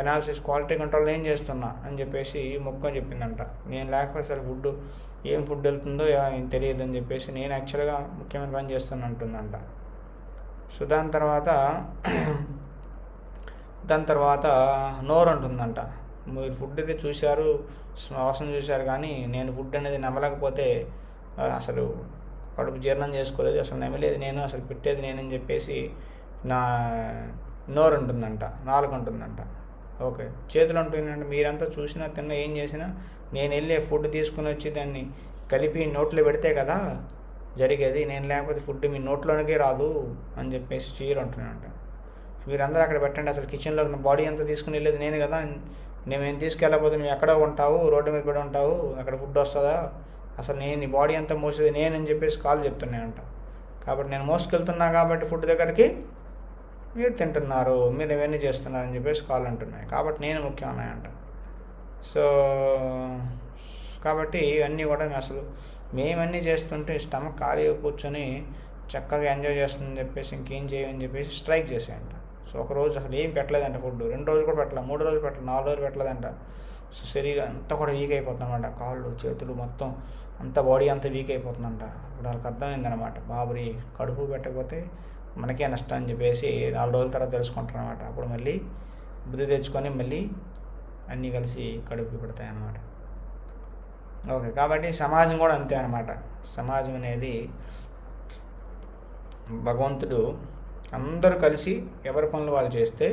S1: అనాలిసిస్, క్వాలిటీ కంట్రోల్ ఏం చేస్తున్నా అని చెప్పేసి ముక్కు అని చెప్పిందంట. నేను లేకపోతే అసలు ఏం ఫుడ్ వెళ్తుందో ఏం తెలియదు అని చెప్పేసి నేను యాక్చువల్గా ముఖ్యమైన పని చేస్తాను అంటుందంట. సో దాని తర్వాత నోరు అంటుందంట, మీరు ఫుడ్ అయితే చూశారు, వాసన చూశారు, కానీ నేను ఫుడ్ అనేది నమ్మలేకపోతే అసలు కడుపు జీర్ణం చేసుకోలేదు, అసలు నమ్మలేదు నేను, అసలు పెట్టేది నేనని చెప్పేసి నా నోరు ఉంటుందంట, నాలుగు ఉంటుందంట. ఓకే, చేతులు ఉంటుందంటే మీరంతా చూసినా తిన్నా ఏం చేసినా నేను వెళ్ళే ఫుడ్ తీసుకుని వచ్చి దాన్ని కలిపి నోట్లో పెడితే కదా జరిగేది, నేను లేకపోతే ఫుడ్ మీ నోట్లోనికే రాదు అని చెప్పేసి చీర ఉంటున్నానంట. మీరందరూ అక్కడ పెట్టండి, అసలు కిచెన్లో బాడీ అంతా తీసుకుని వెళ్ళేది నేను కదా, నేనేం తీసుకెళ్ళకపోతే నువ్వు ఎక్కడో ఉంటావు, రోడ్డు మీద పడి ఉంటావు, అక్కడ ఫుడ్ వస్తుందా, అసలు నేను నీ బాడీ అంతా మోసేది నేనని చెప్పేసి కాళ్ళు చెప్తున్నాయంట. కాబట్టి నేను మోసుకెళ్తున్నా కాబట్టి ఫుడ్ దగ్గరికి మీరు తింటున్నారు, మీరు ఇవన్నీ చేస్తున్నారని చెప్పేసి కాళ్ళు అంటున్నాయి. కాబట్టి నేను ముఖ్యం అన్నాయంట. సో కాబట్టి ఇవన్నీ కూడా అసలు మేమన్నీ చేస్తుంటే స్టమక్ ఖాళీగా కూర్చొని చక్కగా ఎంజాయ్ చేస్తుందని చెప్పేసి ఇంకేం చేయమని చెప్పేసి స్ట్రైక్ చేసేయంట. సో ఒకరోజు అసలు ఏం పెట్టలేదంట ఫుడ్, 2 రోజులు కూడా పెట్టలేదు, 3 రోజులు పెట్టలేదు, 4 రోజులు పెట్టలేదంట. సో శరీరం అంతా కూడా వీక్ అయిపోతుందన్నమాట, కాళ్ళు చేతులు మొత్తం అంత బాడీ అంతా వీక్ అయిపోతుందంట. ఇప్పుడు వాళ్ళకి అర్థమైందనమాట, బాబుని కడుపు పెట్టకపోతే మనకే నష్టం అని చెప్పేసి 4 రోజుల తర్వాత తెలుసుకుంటారు అనమాట. అప్పుడు మళ్ళీ బుద్ధి తెచ్చుకొని మళ్ళీ అన్నీ కలిసి కడుపు పెడతాయి అన్నమాట. ఓకే, కాబట్టి సమాజం కూడా అంతే అనమాట. సమాజం అనేది భగవంతుడు అందరూ కలిసి ఎవరి పనులు వాళ్ళు చేస్తే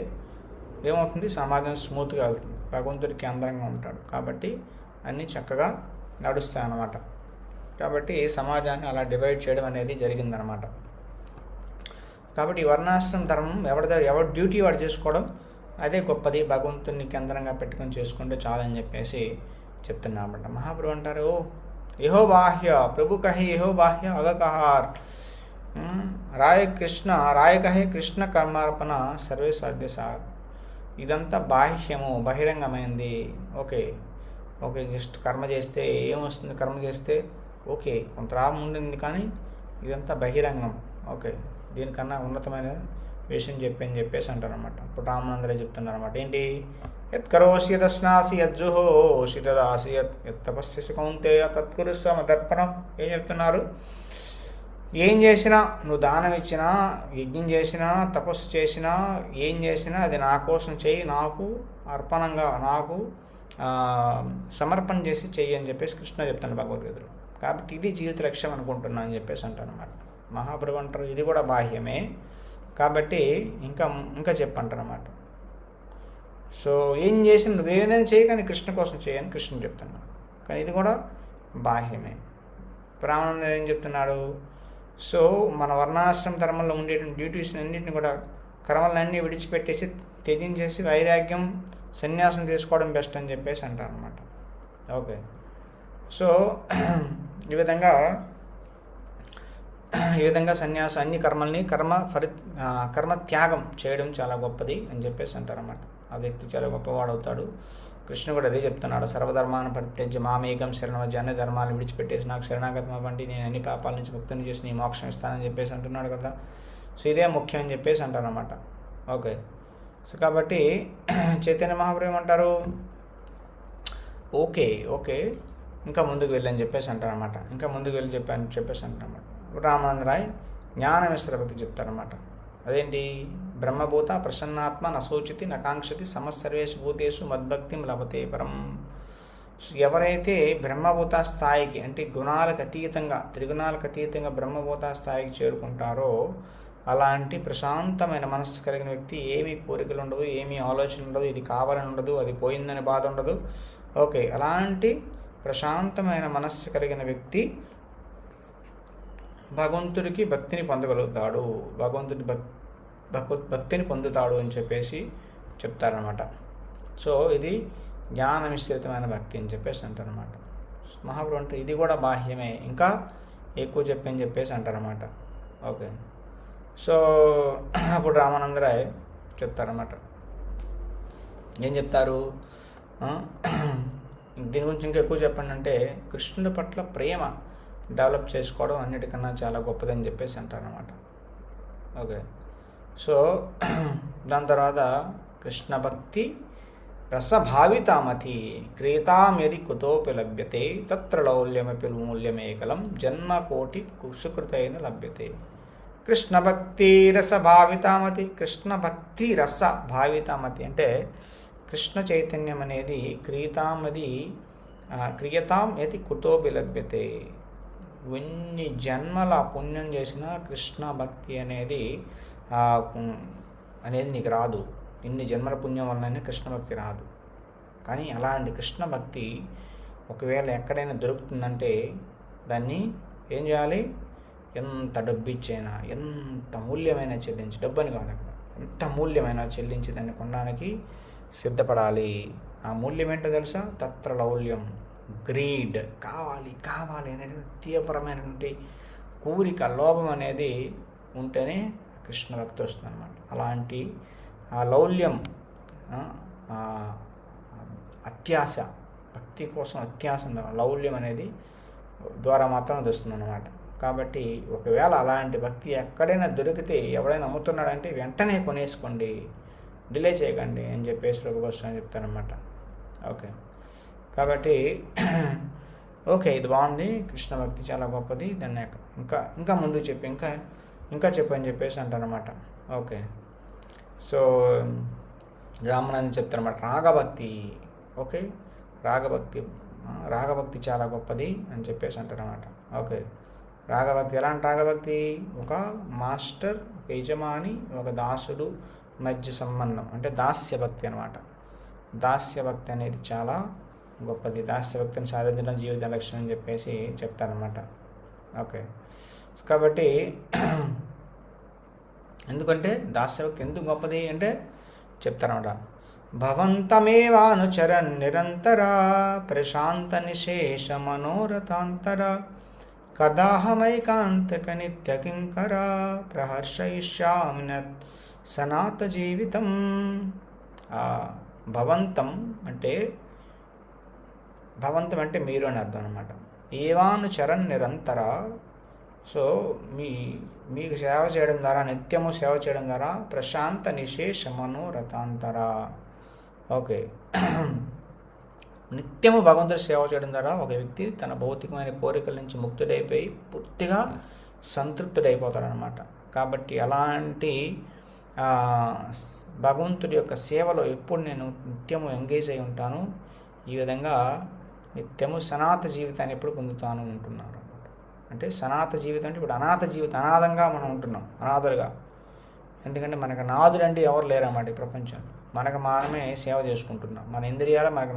S1: ఏమవుతుంది? సమాజం స్మూత్గా వెళ్తుంది, భగవంతుడి కేంద్రంగా ఉంటాడు కాబట్టి అన్నీ చక్కగా నడుస్తాయి అన్నమాట. కాబట్టి సమాజాన్ని అలా డివైడ్ చేయడం అనేది జరిగిందనమాట. కాబట్టి వర్ణాశ్రమ ధర్మం ఎవరి డ్యూటీ వాడు చేసుకోవడం అదే గొప్పది, భగవంతుడిని కేంద్రంగా పెట్టుకొని చేసుకుంటే చాలని చెప్పేసి చెప్తున్నా అనమాట. మహాప్రభు అంటారు, యహో బాహ్య ప్రభు కహే యహో బాహ్య అగకహార్ రాయ కహే కృష్ణ కర్మార్పణ సర్వే సాధ్య సార్. ఇదంతా బాహ్యము, బహిరంగమైంది. ఓకే, జస్ట్ కర్మ చేస్తే ఏమొస్తుంది? కర్మ చేస్తే ఓకే కొంత లాభం ఉండింది, కానీ ఇదంతా బహిరంగం. ఓకే, దీనికన్నా ఉన్నతమైన విషయం చెప్పేసి అంటారు అనమాట. ఇప్పుడు రామానందరే చెప్తున్నారు అనమాట. ఏంటి? యత్కరోసి యదస్నాసి యజ్జుహోసి తదాసి యత్ తపస్యసి కౌంతేయ తత్కురుస్వ మదర్పణం. ఏం చెప్తున్నారు? ఏం చేసినా, నువ్వు దానం ఇచ్చినా, యజ్ఞం చేసినా, తపస్సు చేసినా, ఏం చేసినా అది నా కోసం చెయ్యి, నాకు అర్పణంగా, నాకు సమర్పణ చేసి చెయ్యి అని చెప్పేసి కృష్ణ చెప్తాను భగవద్గీతలో. కాబట్టి ఇది జీవిత లక్ష్యం అనుకుంటున్నా అని చెప్పేసి అంటాను అన్నమాట. మహాప్రభు అంటారు ఇది కూడా బాహ్యమే, కాబట్టి ఇంకా ఇంకా చెప్పంటారన్నమాట. సో ఏం చేసి నువ్వేదైనా చేయి, కానీ కృష్ణ కోసం చేయని కృష్ణ చెప్తున్నాడు. కానీ ఇది కూడా బాహ్యమే. బ్రాహ్మణుడు ఏం చెప్తున్నాడు? సో మన వర్ణాశ్రమ ధర్మంలో ఉండేటువంటి డ్యూటీస్ అన్నింటిని కూడా, కర్మలన్నీ విడిచిపెట్టేసి త్యజించేసి వైరాగ్యం, సన్యాసం తీసుకోవడం బెస్ట్ అని చెప్పేసి అంటారనమాట. ఓకే, సో ఈ విధంగా సన్యాసం అన్ని కర్మల్ని కర్మ త్యాగం చేయడం చాలా గొప్పది అని చెప్పేసి అంటారన్నమాట. ఆ వ్యక్తి చాలా గొప్పవాడు అవుతాడు. కృష్ణుడు కూడా అదే చెప్తున్నాడు, సర్వధర్మాన్ని పరిత్యజ్య మామేకం శరణమధ్య, అన్ని ధర్మాలను విడిచిపెట్టేసి నాకు శరణాగతం అవ్వండి, నేను అన్ని పాపాల నుంచి ముక్తిని చేసి నీ మోక్షం ఇస్తానని చెప్పేసి అంటున్నాడు కదా. సో ఇదే ముఖ్యం అని చెప్పేసి అంటారన్నమాట. ఓకే, సో కాబట్టి చైతన్య మహాప్రభు ఏమంటారు? ఓకే ఓకే ఇంకా ముందుకు వెళ్ళని చెప్పేసి అంటారనమాట. ఇంకా ముందుకు వెళ్ళి చెప్పేసి అంటారన్నమాట. రామానందరాయ్ జ్ఞానమిశ్రపతి చెప్తారనమాట. అదేంటి? బ్రహ్మభూత ప్రసన్నాత్మ నశోచితి నకాంక్షతి సమస్సర్వేషు భూతేషు మద్భక్తిం లభతే పరం. ఎవరైతే బ్రహ్మభూత స్థాయికి, అంటే గుణాలకు అతీతంగా, త్రిగుణాలకు అతీతంగా బ్రహ్మభూత స్థాయికి చేరుకుంటారో, అలాంటి ప్రశాంతమైన మనస్సు కలిగిన వ్యక్తి, ఏమీ కోరికలు ఉండవు, ఏమీ ఆలోచన ఉండదు, ఇది కావాలని ఉండదు, అది పోయిందని బాధ ఉండదు. ఓకే, అలాంటి ప్రశాంతమైన మనస్సు కలిగిన వ్యక్తి భగవంతుడికి భక్తిని పొందగలుగుతాడు, భక్తిని పొందుతాడు అని చెప్పేసి చెప్తారనమాట. సో ఇది జ్ఞానమిశ్రితమైన భక్తి అని చెప్పేసి అంటారనమాట. మహాప్రభు అంటే ఇది కూడా బాహ్యమే, ఇంకా ఎక్కువ చెప్పని చెప్పేసి అంటారనమాట. ఓకే, సో అప్పుడు రామానందరాయ్ చెప్తారన్నమాట. ఏం చెప్తారు? దీని గురించి ఇంకా ఎక్కువ చెప్పండి అంటే, కృష్ణుడి పట్ల ప్రేమ డెవలప్ చేసుకోవడం అన్నిటికన్నా చాలా గొప్పదని చెప్పేసి అంటారన్నమాట. ఓకే, సో దాని తర్వాత కృష్ణ భక్తి రసభావితామతి క్రీతామ్యది కుతోపి లభ్యతే తత్ర లౌల్యమపి మూల్యమేకలం జన్మకోటి సుకృతైన లభ్యతే. కృష్ణ భక్తి రసభావితామతి, కృష్ణ భక్తి రస భావితామతి అంటే కృష్ణ చైతన్యం అనేది క్రియతాం యతి కుతోపి లభ్యతే. ఎన్ని జన్మల పుణ్యం చేసినా కృష్ణ భక్తి అనేది నీకు రాదు. ఇన్ని జన్మల పుణ్యం వల్లనే కృష్ణ భక్తి రాదు. కానీ అలాంటి కృష్ణ భక్తి ఒకవేళ ఎక్కడైనా దొరుకుతుందంటే దాన్ని ఏం చేయాలి? ఎంత డబ్బు ఇచ్చైనా, ఎంత మూల్యమైనా చెల్లించి, డబ్బు అని కాదు అక్కడ, ఎంత మూల్యమైనా చెల్లించి దాన్ని కొనడానికి సిద్ధపడాలి. ఆ మూల్యం ఏంటో తెలుసా? తత్ర లౌల్యం, గ్రీడ్, కావాలి అనేటువంటి తీవ్రమైనటువంటి కోరిక, లోభం అనేది ఉంటేనే కృష్ణ భక్తి వస్తుంది అన్నమాట. అలాంటి ఆ లౌల్యం, అత్యాశ, భక్తి కోసం అత్యాశ, లౌల్యం అనేది ద్వారా మాత్రం అది వస్తుంది అన్నమాట. కాబట్టి ఒకవేళ అలాంటి భక్తి ఎక్కడైనా దొరికితే, ఎవడైనా అమ్ముతున్నాడంటే వెంటనే కొనేసుకోండి, డిలే చేయకండి అని చెప్పేసి ప్రభుత్వం చెప్తారనమాట. ఓకే, కాబట్టి ఓకే ఇది బాగుంది, కృష్ణ భక్తి చాలా గొప్పది, దాన్ని ఇంకా ముందు చెప్పి ఇంకా చెప్పని చెప్పేసి అంటారనమాట. ఓకే, సో రామనాథన్ చెప్తారన్నమాట రాగభక్తి. ఓకే, రాగభక్తి చాలా గొప్పది అని చెప్పేసి అంటారన్నమాట. ఓకే, రాగభక్తి ఎలాంటి రాగభక్తి? ఒక మాస్టర్, ఒక యజమాని, ఒక దాసుడు మధ్య సంబంధం, అంటే దాస్యభక్తి అనమాట. దాస్యభక్తి అనేది చాలా గొప్పది. దాస్యభక్తిని సాధించడం జీవిత లక్ష్యం అని చెప్పేసి చెప్తారనమాట. ఓకే, కాబట్టి ఎందుకంటే దాస్యభక్తి ఎందుకు గొప్పది అంటే చెప్తారన్నమాట. భవంతమేవానుచరన్ నిరంతరా ప్రశాంత నిశేష మనోరథాంతర కదాహమైకాంతక నిత్య కింకర ప్రహర్షయిష్యామి సనాత జీవితం. భవంతం అంటే మీరు అని అర్థం అనమాట. ఏవానుచరన్ నిరంతర, సో మీకు సేవ చేయడం ద్వారా, నిత్యము సేవ చేయడం ద్వారా ప్రశాంత నిశేష మనోరథాంతర. ఓకే, నిత్యము భగవంతుడి సేవ చేయడం ద్వారా ఒక వ్యక్తి తన భౌతికమైన కోరికల నుంచి ముక్తుడైపోయి పూర్తిగా సంతృప్తుడైపోతాడనమాట. కాబట్టి అలాంటి భగవంతుడి యొక్క సేవలో ఎప్పుడు నేను నిత్యము ఎంగేజ్ అయి ఉంటాను. ఈ విధంగా నిత్యము సనాతన జీవితాన్ని ఎప్పుడు పొందుతాను ఉంటున్నాను అనమాట. అంటే సనాతన జీవితం అంటే ఇప్పుడు అనాథ జీవితం, అనాథంగా మనం ఉంటున్నాం, అనాథలుగా. ఎందుకంటే మనకు నాదులు అంటే ఎవరు లేరన్నమాట ఈ ప్రపంచంలో. మనకు మనమే సేవ చేసుకుంటున్నాం. మన ఇంద్రియాలు మనకు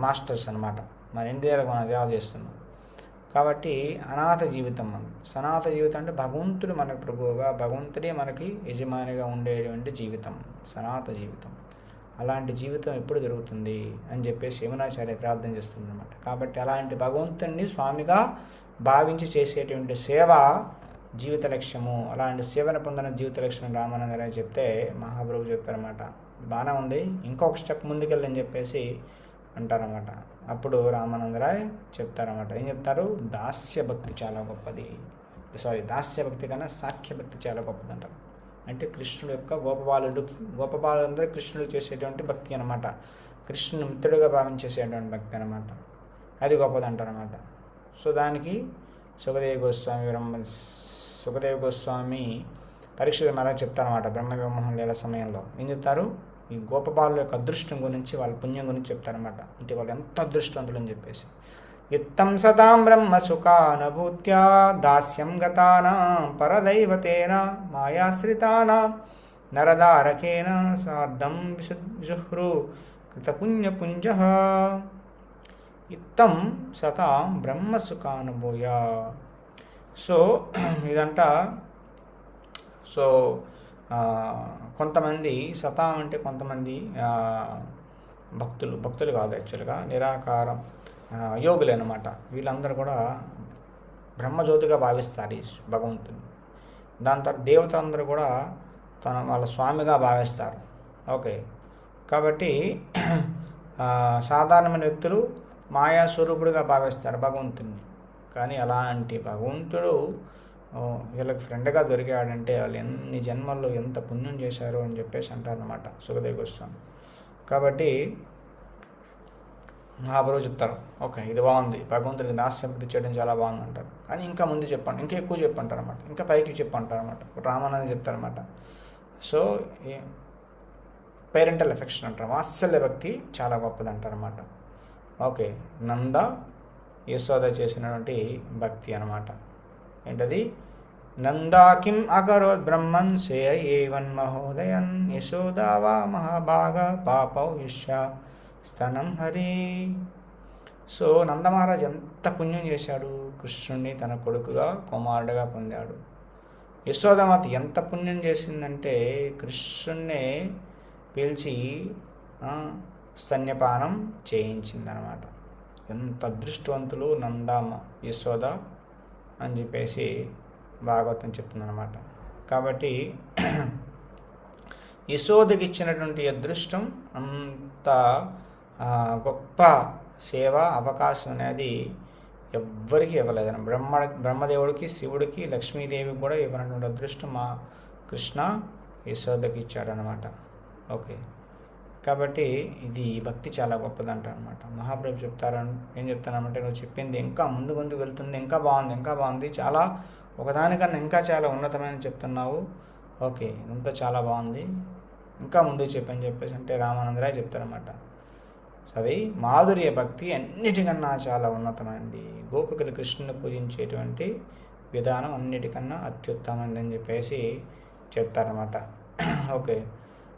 S1: మాస్టర్స్ అనమాట. మన ఇంద్రియాలకు మనం సేవ చేస్తున్నాం. కాబట్టి అనాథ జీవితం మనం. సనాతన జీవితం అంటే భగవంతుడు మనకు ప్రభువుగా, భగవంతుడే మనకి యజమానిగా ఉండేటువంటి జీవితం సనాతన జీవితం. అలాంటి జీవితం ఎప్పుడు జరుగుతుంది అని చెప్పేసి యమునాచార్య ప్రార్థన చేస్తుంది అనమాట. కాబట్టి అలాంటి భగవంతుడిని స్వామిగా భావించి చేసేటువంటి సేవ జీవిత లక్ష్యము. అలాంటి సేవను పొందిన జీవిత లక్ష్యం రామానందరావు చెప్తే మహాప్రభు చెప్పారన్నమాట. బాగానే ఉంది, ఇంకొక స్టెప్ ముందుకెళ్ళని చెప్పేసి అంటారన్నమాట. అప్పుడు రామానందరాయ్ చెప్తారన్నమాట. ఏం చెప్తారు? దాస్య భక్తి చాలా గొప్పది. దాస్య భక్తి కన్నా సాఖ్య భక్తి చాలా గొప్పది అంటారు. అంటే కృష్ణుడు యొక్క గోపబాలులందరూ కృష్ణుడు చేసేటువంటి భక్తి అనమాట. కృష్ణుని మిత్రుడిగా భావించేసేటువంటి భక్తి అనమాట. అది గొప్పది అంటారనమాట. సో దానికి సుఖదేవ గోస్వామి పరీక్షలు మరో చెప్తారన్నమాట. బ్రహ్మ విమోహం లీల సమయంలో ఏం చెప్తారు? ఈ గోపబాలుల యొక్క అదృష్టం గురించి, వాళ్ళ పుణ్యం గురించి చెప్తారనమాట. అంటే వాళ్ళు ఎంత అదృష్టవంతులు అని చెప్పేసి. ఇత్తం సతాం బ్రహ్మ సుఖానుభూత్యా దాస్యం గతానాం పరదైవతేన మాయాశ్రితానాం నరదారకేన సార్ధం విశుహ్రు కృతపుణ్యపుంజః. ఇత్తం సతాం బ్రహ్మ సుఖానుభూయ. సో ఇదంట. సో కొంతమంది సతాం అంటే కొంతమంది భక్తులు కాదు, యాక్చువల్గా నిరాకారం యోగులు అన్నమాట. వీళ్ళందరూ కూడా బ్రహ్మజ్యోతిగా భావిస్తారు ఈ భగవంతుని. దాని తర్వాత దేవతలందరూ కూడా వాళ్ళ స్వామిగా భావిస్తారు. ఓకే. కాబట్టి సాధారణమైన వ్యక్తులు మాయాస్వరూపుడుగా భావిస్తారు భగవంతుని. కానీ అలాంటి భగవంతుడు వీళ్ళకి ఫ్రెండ్గా దొరికాడంటే వాళ్ళు ఎన్ని జన్మల్లో ఎంత పుణ్యం చేశారు అని చెప్పేసి అంటారనమాట సుఖదేవ గోస్వామి. కాబట్టి మహాప్రభు చెప్తారు, ఓకే ఇది బాగుంది, భగవంతుడికి దాస్యభక్తి చేయడం చాలా బాగుంది అంటారు. కానీ ఇంకా ముందు చెప్పండి, ఇంకా ఎక్కువ చెప్పంటారు అనమాట, ఇంకా పైకి చెప్పంటారు అనమాట. రామానంద చెప్తారనమాట. సో పేరెంటల్ ఎఫెక్షన్ అంటారు, వాత్సల్య భక్తి చాలా గొప్పది అంటారనమాట. ఓకే. నంద యశోద చేసినటువంటి భక్తి అనమాట. ఏంటది? నందాకిం అకరోత్ బ్రహ్మన్ శ్రేయ ఏవన్ మహోదయన్ యశోదా వా మహాభాగ పాపౌ యుష్య స్తనం హరి. సో నందమహారాజ్ ఎంత పుణ్యం చేశాడు, కృష్ణుడిని తన కొడుకుగా కుమారుడుగా పొందాడు. యశోదామాత ఎంత పుణ్యం చేసిందంటే కృష్ణుడినే పిలిచి స్తన్యపానం చేయించిందనమాట. ఎంత అదృష్టవంతులు నందామ యశోద అని చెప్పేసి భాగవతం చెప్తుందనమాట. కాబట్టి యశోదకి ఇచ్చినటువంటి అదృష్టం అంత గొప్ప సేవ అవకాశం అనేది ఎవ్వరికీ ఇవ్వలేదని. బ్రహ్మదేవుడికి, శివుడికి, లక్ష్మీదేవికి కూడా ఇవ్వనటువంటి అదృష్టం మా కృష్ణ యశోదకి ఇచ్చాడనమాట. ఓకే. కాబట్టి ఇది భక్తి చాలా గొప్పదంట అనమాట. మహాప్రభు ఏం చెప్తానంటే నువ్వు చెప్పింది ఇంకా ముందుకు వెళ్తుంది, ఇంకా బాగుంది, చాలా ఒకదానికన్నా ఇంకా చాలా ఉన్నతమైన చెప్తున్నావు. ఓకే, ఇదంతా చాలా బాగుంది, ఇంకా ముందుకు చెప్పని చెప్పేసి అంటే రామానందరాయ్ చెప్తారనమాట. అది మాధుర్య భక్తి అన్నిటికన్నా చాలా ఉన్నతమైనది. గోపికలు కృష్ణుని పూజించేటువంటి విధానం అన్నిటికన్నా అత్యుత్తమైనది అని చెప్పేసి చెప్తారనమాట. ఓకే.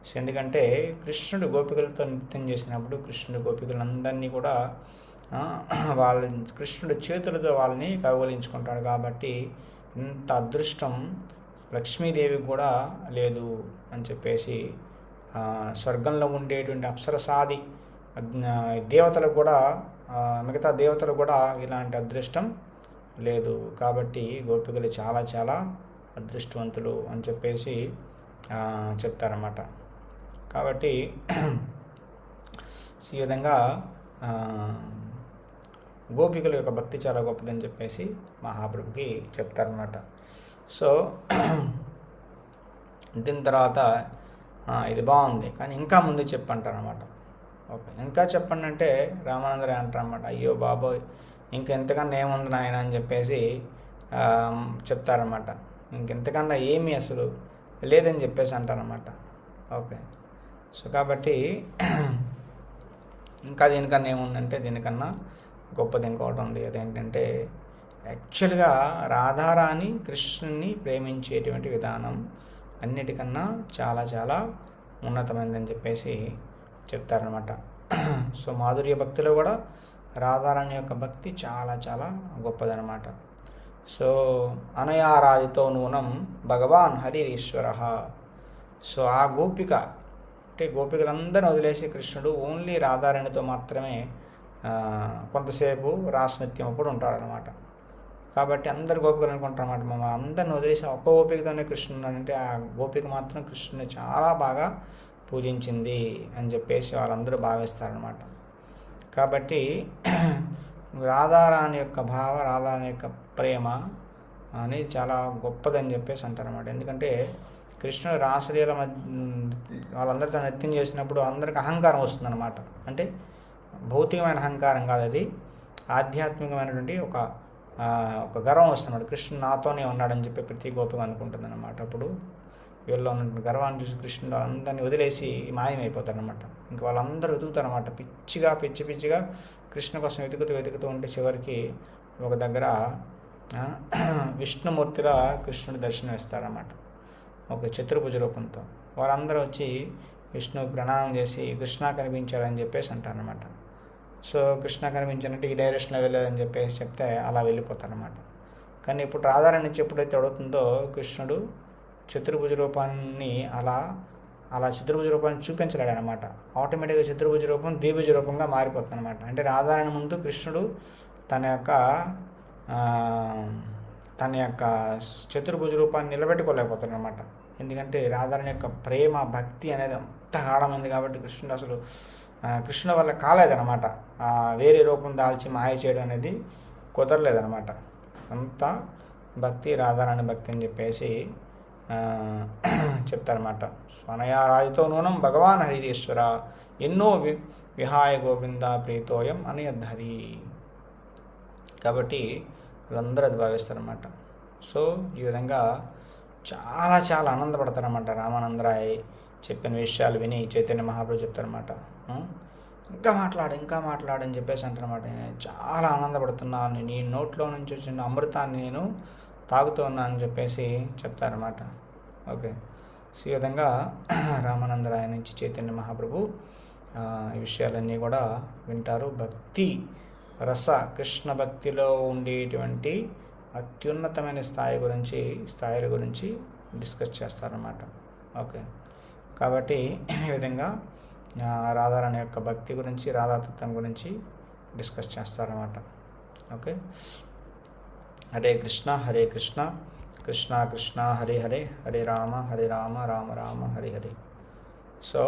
S1: సో ఎందుకంటే కృష్ణుడు గోపికలతో నృత్యం చేసినప్పుడు కృష్ణుడు గోపికలందరినీ కూడా కృష్ణుడు చేతులతో వాళ్ళని కౌగలించుకుంటాడు. కాబట్టి ఇంత అదృష్టం లక్ష్మీదేవికి కూడా లేదు అని చెప్పేసి స్వర్గంలో ఉండేటువంటి అప్సరసాది దేవతలకు కూడా, మిగతా దేవతలకు కూడా ఇలాంటి అదృష్టం లేదు. కాబట్టి గోపికలు చాలా చాలా అదృష్టవంతులు అని చెప్పేసి చెప్తారన్నమాట. కాబట్టి ఈ విధంగా గోపికల యొక్క భక్తి చాలా గొప్పదని చెప్పేసి మహాప్రభుకి చెప్తారన్నమాట. సో దీని తర్వాత ఇది బాగుంది కానీ ఇంకా ముందు చెప్పంటారనమాట. ఓకే, ఇంకా చెప్పండి అంటే రామానందరాయ్ అంటారనమాట, అయ్యో బాబోయ్ ఇంకా ఎంతకన్నా ఏముంది నాయన అని చెప్పేసి చెప్తారనమాట. ఇంకెంతకన్నా ఏమీ అసలు లేదని చెప్పేసి అంటారనమాట. ఓకే. సో కాబట్టి ఇంకా దీనికన్నా ఏముందంటే, దీనికన్నా గొప్పది ఇంకోటి ఉంది. అదేంటంటే యాక్చువల్గా రాధారాణి కృష్ణుని ప్రేమించేటువంటి విధానం అన్నిటికన్నా చాలా చాలా ఉన్నతమైనదని చెప్పేసి చెప్తారనమాట. సో మాధుర్య భక్తిలో కూడా రాధారాణి యొక్క భక్తి చాలా చాలా గొప్పదనమాట. సో అనయారాధితో నూనం భగవాన్ హరిరీశ్వర. సో ఆ గోపిక అంటే గోపికలందరిని వదిలేసి కృష్ణుడు ఓన్లీ రాధారాణితో మాత్రమే కొంతసేపు రాసనృత్యం అప్పుడు ఉంటాడనమాట. కాబట్టి అందరు గోపికలు అనుకుంటారు అన్నమాట, మమ్మల్ని అందరిని వదిలేసి ఒక్క గోపికతోనే కృష్ణుడు అంటే ఆ గోపిక మాత్రం కృష్ణుని చాలా బాగా పూజించింది అని చెప్పేసి వాళ్ళందరూ భావిస్తారనమాట. కాబట్టి రాధారాణి యొక్క భావ, రాధారాణి యొక్క ప్రేమ అనేది చాలా గొప్పదని చెప్పేసి అంటారన్నమాట. ఎందుకంటే కృష్ణుడు రాసలీల వాళ్ళందరితో నృత్యం చేసినప్పుడు అందరికి అహంకారం వస్తుందన్నమాట. అంటే భౌతికమైన అహంకారం కాదు, అది ఆధ్యాత్మికమైనటువంటి ఒక గర్వం వస్తున్నమాట. కృష్ణుడు నాతోనే ఉన్నాడని చెప్పి ప్రతి గోపిక అనుకుంటుంది అనమాట. అప్పుడు వీళ్ళలో ఉన్నటువంటి గర్వాన్ని చూసి కృష్ణుడు అందరినీ వదిలేసి మాయమైపోతారనమాట. ఇంకా వాళ్ళందరూ వెతుకుతారనమాట, పిచ్చిగా కృష్ణ కోసం వెతుకుతూ ఉంటే చివరికి ఒక దగ్గర విష్ణుమూర్తిగా కృష్ణుడు దర్శనం ఇస్తారన్నమాట, ఒక చతుర్భుజ రూపంతో. వాళ్ళందరూ వచ్చి విష్ణువు ప్రణామం చేసి కృష్ణ కనిపించాడని చెప్పేసి అంటారనమాట. సో కృష్ణ కనిపించాలంటే ఈ డైరెక్షన్లో వెళ్ళాలని చెప్పేసి చెప్తే అలా వెళ్ళిపోతారనమాట. కానీ ఇప్పుడు రాధారాణి నుంచి ఎప్పుడైతే అడుగుతుందో కృష్ణుడు చతుర్భుజ రూపాన్ని అలా చతుర్భుజ రూపాన్ని చూపించలేడు అనమాట. ఆటోమేటిక్గా చతుర్భుజ రూపం ద్విభుజ రూపంగా మారిపోతుంది అనమాట. అంటే రాధారాణి ముందు కృష్ణుడు తన యొక్క చతుర్భుజ రూపాన్ని నిలబెట్టుకోలేకపోతాడు అనమాట. ఎందుకంటే రాధారాణి యొక్క ప్రేమ భక్తి అనేది అంత గాఢమైంది కాబట్టి కృష్ణుడు అసలు కృష్ణుడు వల్ల కాలేదనమాట. వేరే రూపం దాల్చి మాయ చేయడం అనేది కుదరలేదనమాట. అంత భక్తి రాధారాణి భక్తి అని చెప్పేసి చెప్తారన్నమాట. అనయారాధితో నూనం భగవాన్ హరిరీశ్వర ఎన్నో విహాయ గోవింద ప్రీతోయం అనయద్ధరి. కాబట్టి వాళ్ళందరూ అది భావిస్తారన్నమాట. సో ఈ విధంగా చాలా చాలా ఆనందపడతారన్నమాట. రామానందరాయ్ చెప్పిన విషయాలు విని చైతన్య మహాప్రభు చెప్తారన్నమాట. ఇంకా మాట్లాడని చెప్పేసి అంటారన్నమాట. నేను చాలా ఆనందపడుతున్నాను, నీ నోట్లో నుంచి వచ్చిన అమృతాన్ని నేను తాగుతూ ఉన్నానని చెప్పేసి చెప్తారన్నమాట. ఓకే. సో ఈ విధంగా రామానందరాయ నుంచి చైతన్య మహాప్రభు ఈ విషయాలన్నీ కూడా వింటారు. భక్తి రస కృష్ణ భక్తిలో ఉండేటువంటి అత్యున్నతమైన స్థాయిల గురించి డిస్కస్ చేస్తారన్నమాట. ఓకే. కాబట్టి ఈ విధంగా రాధారాణి యొక్క భక్తి గురించి, రాధాతత్వం గురించి డిస్కస్ చేస్తారన్నమాట. ఓకే. హరే కృష్ణ కృష్ణ కృష్ణ హరే హరే, హరే రామ రామ రామ హరే హరే. సో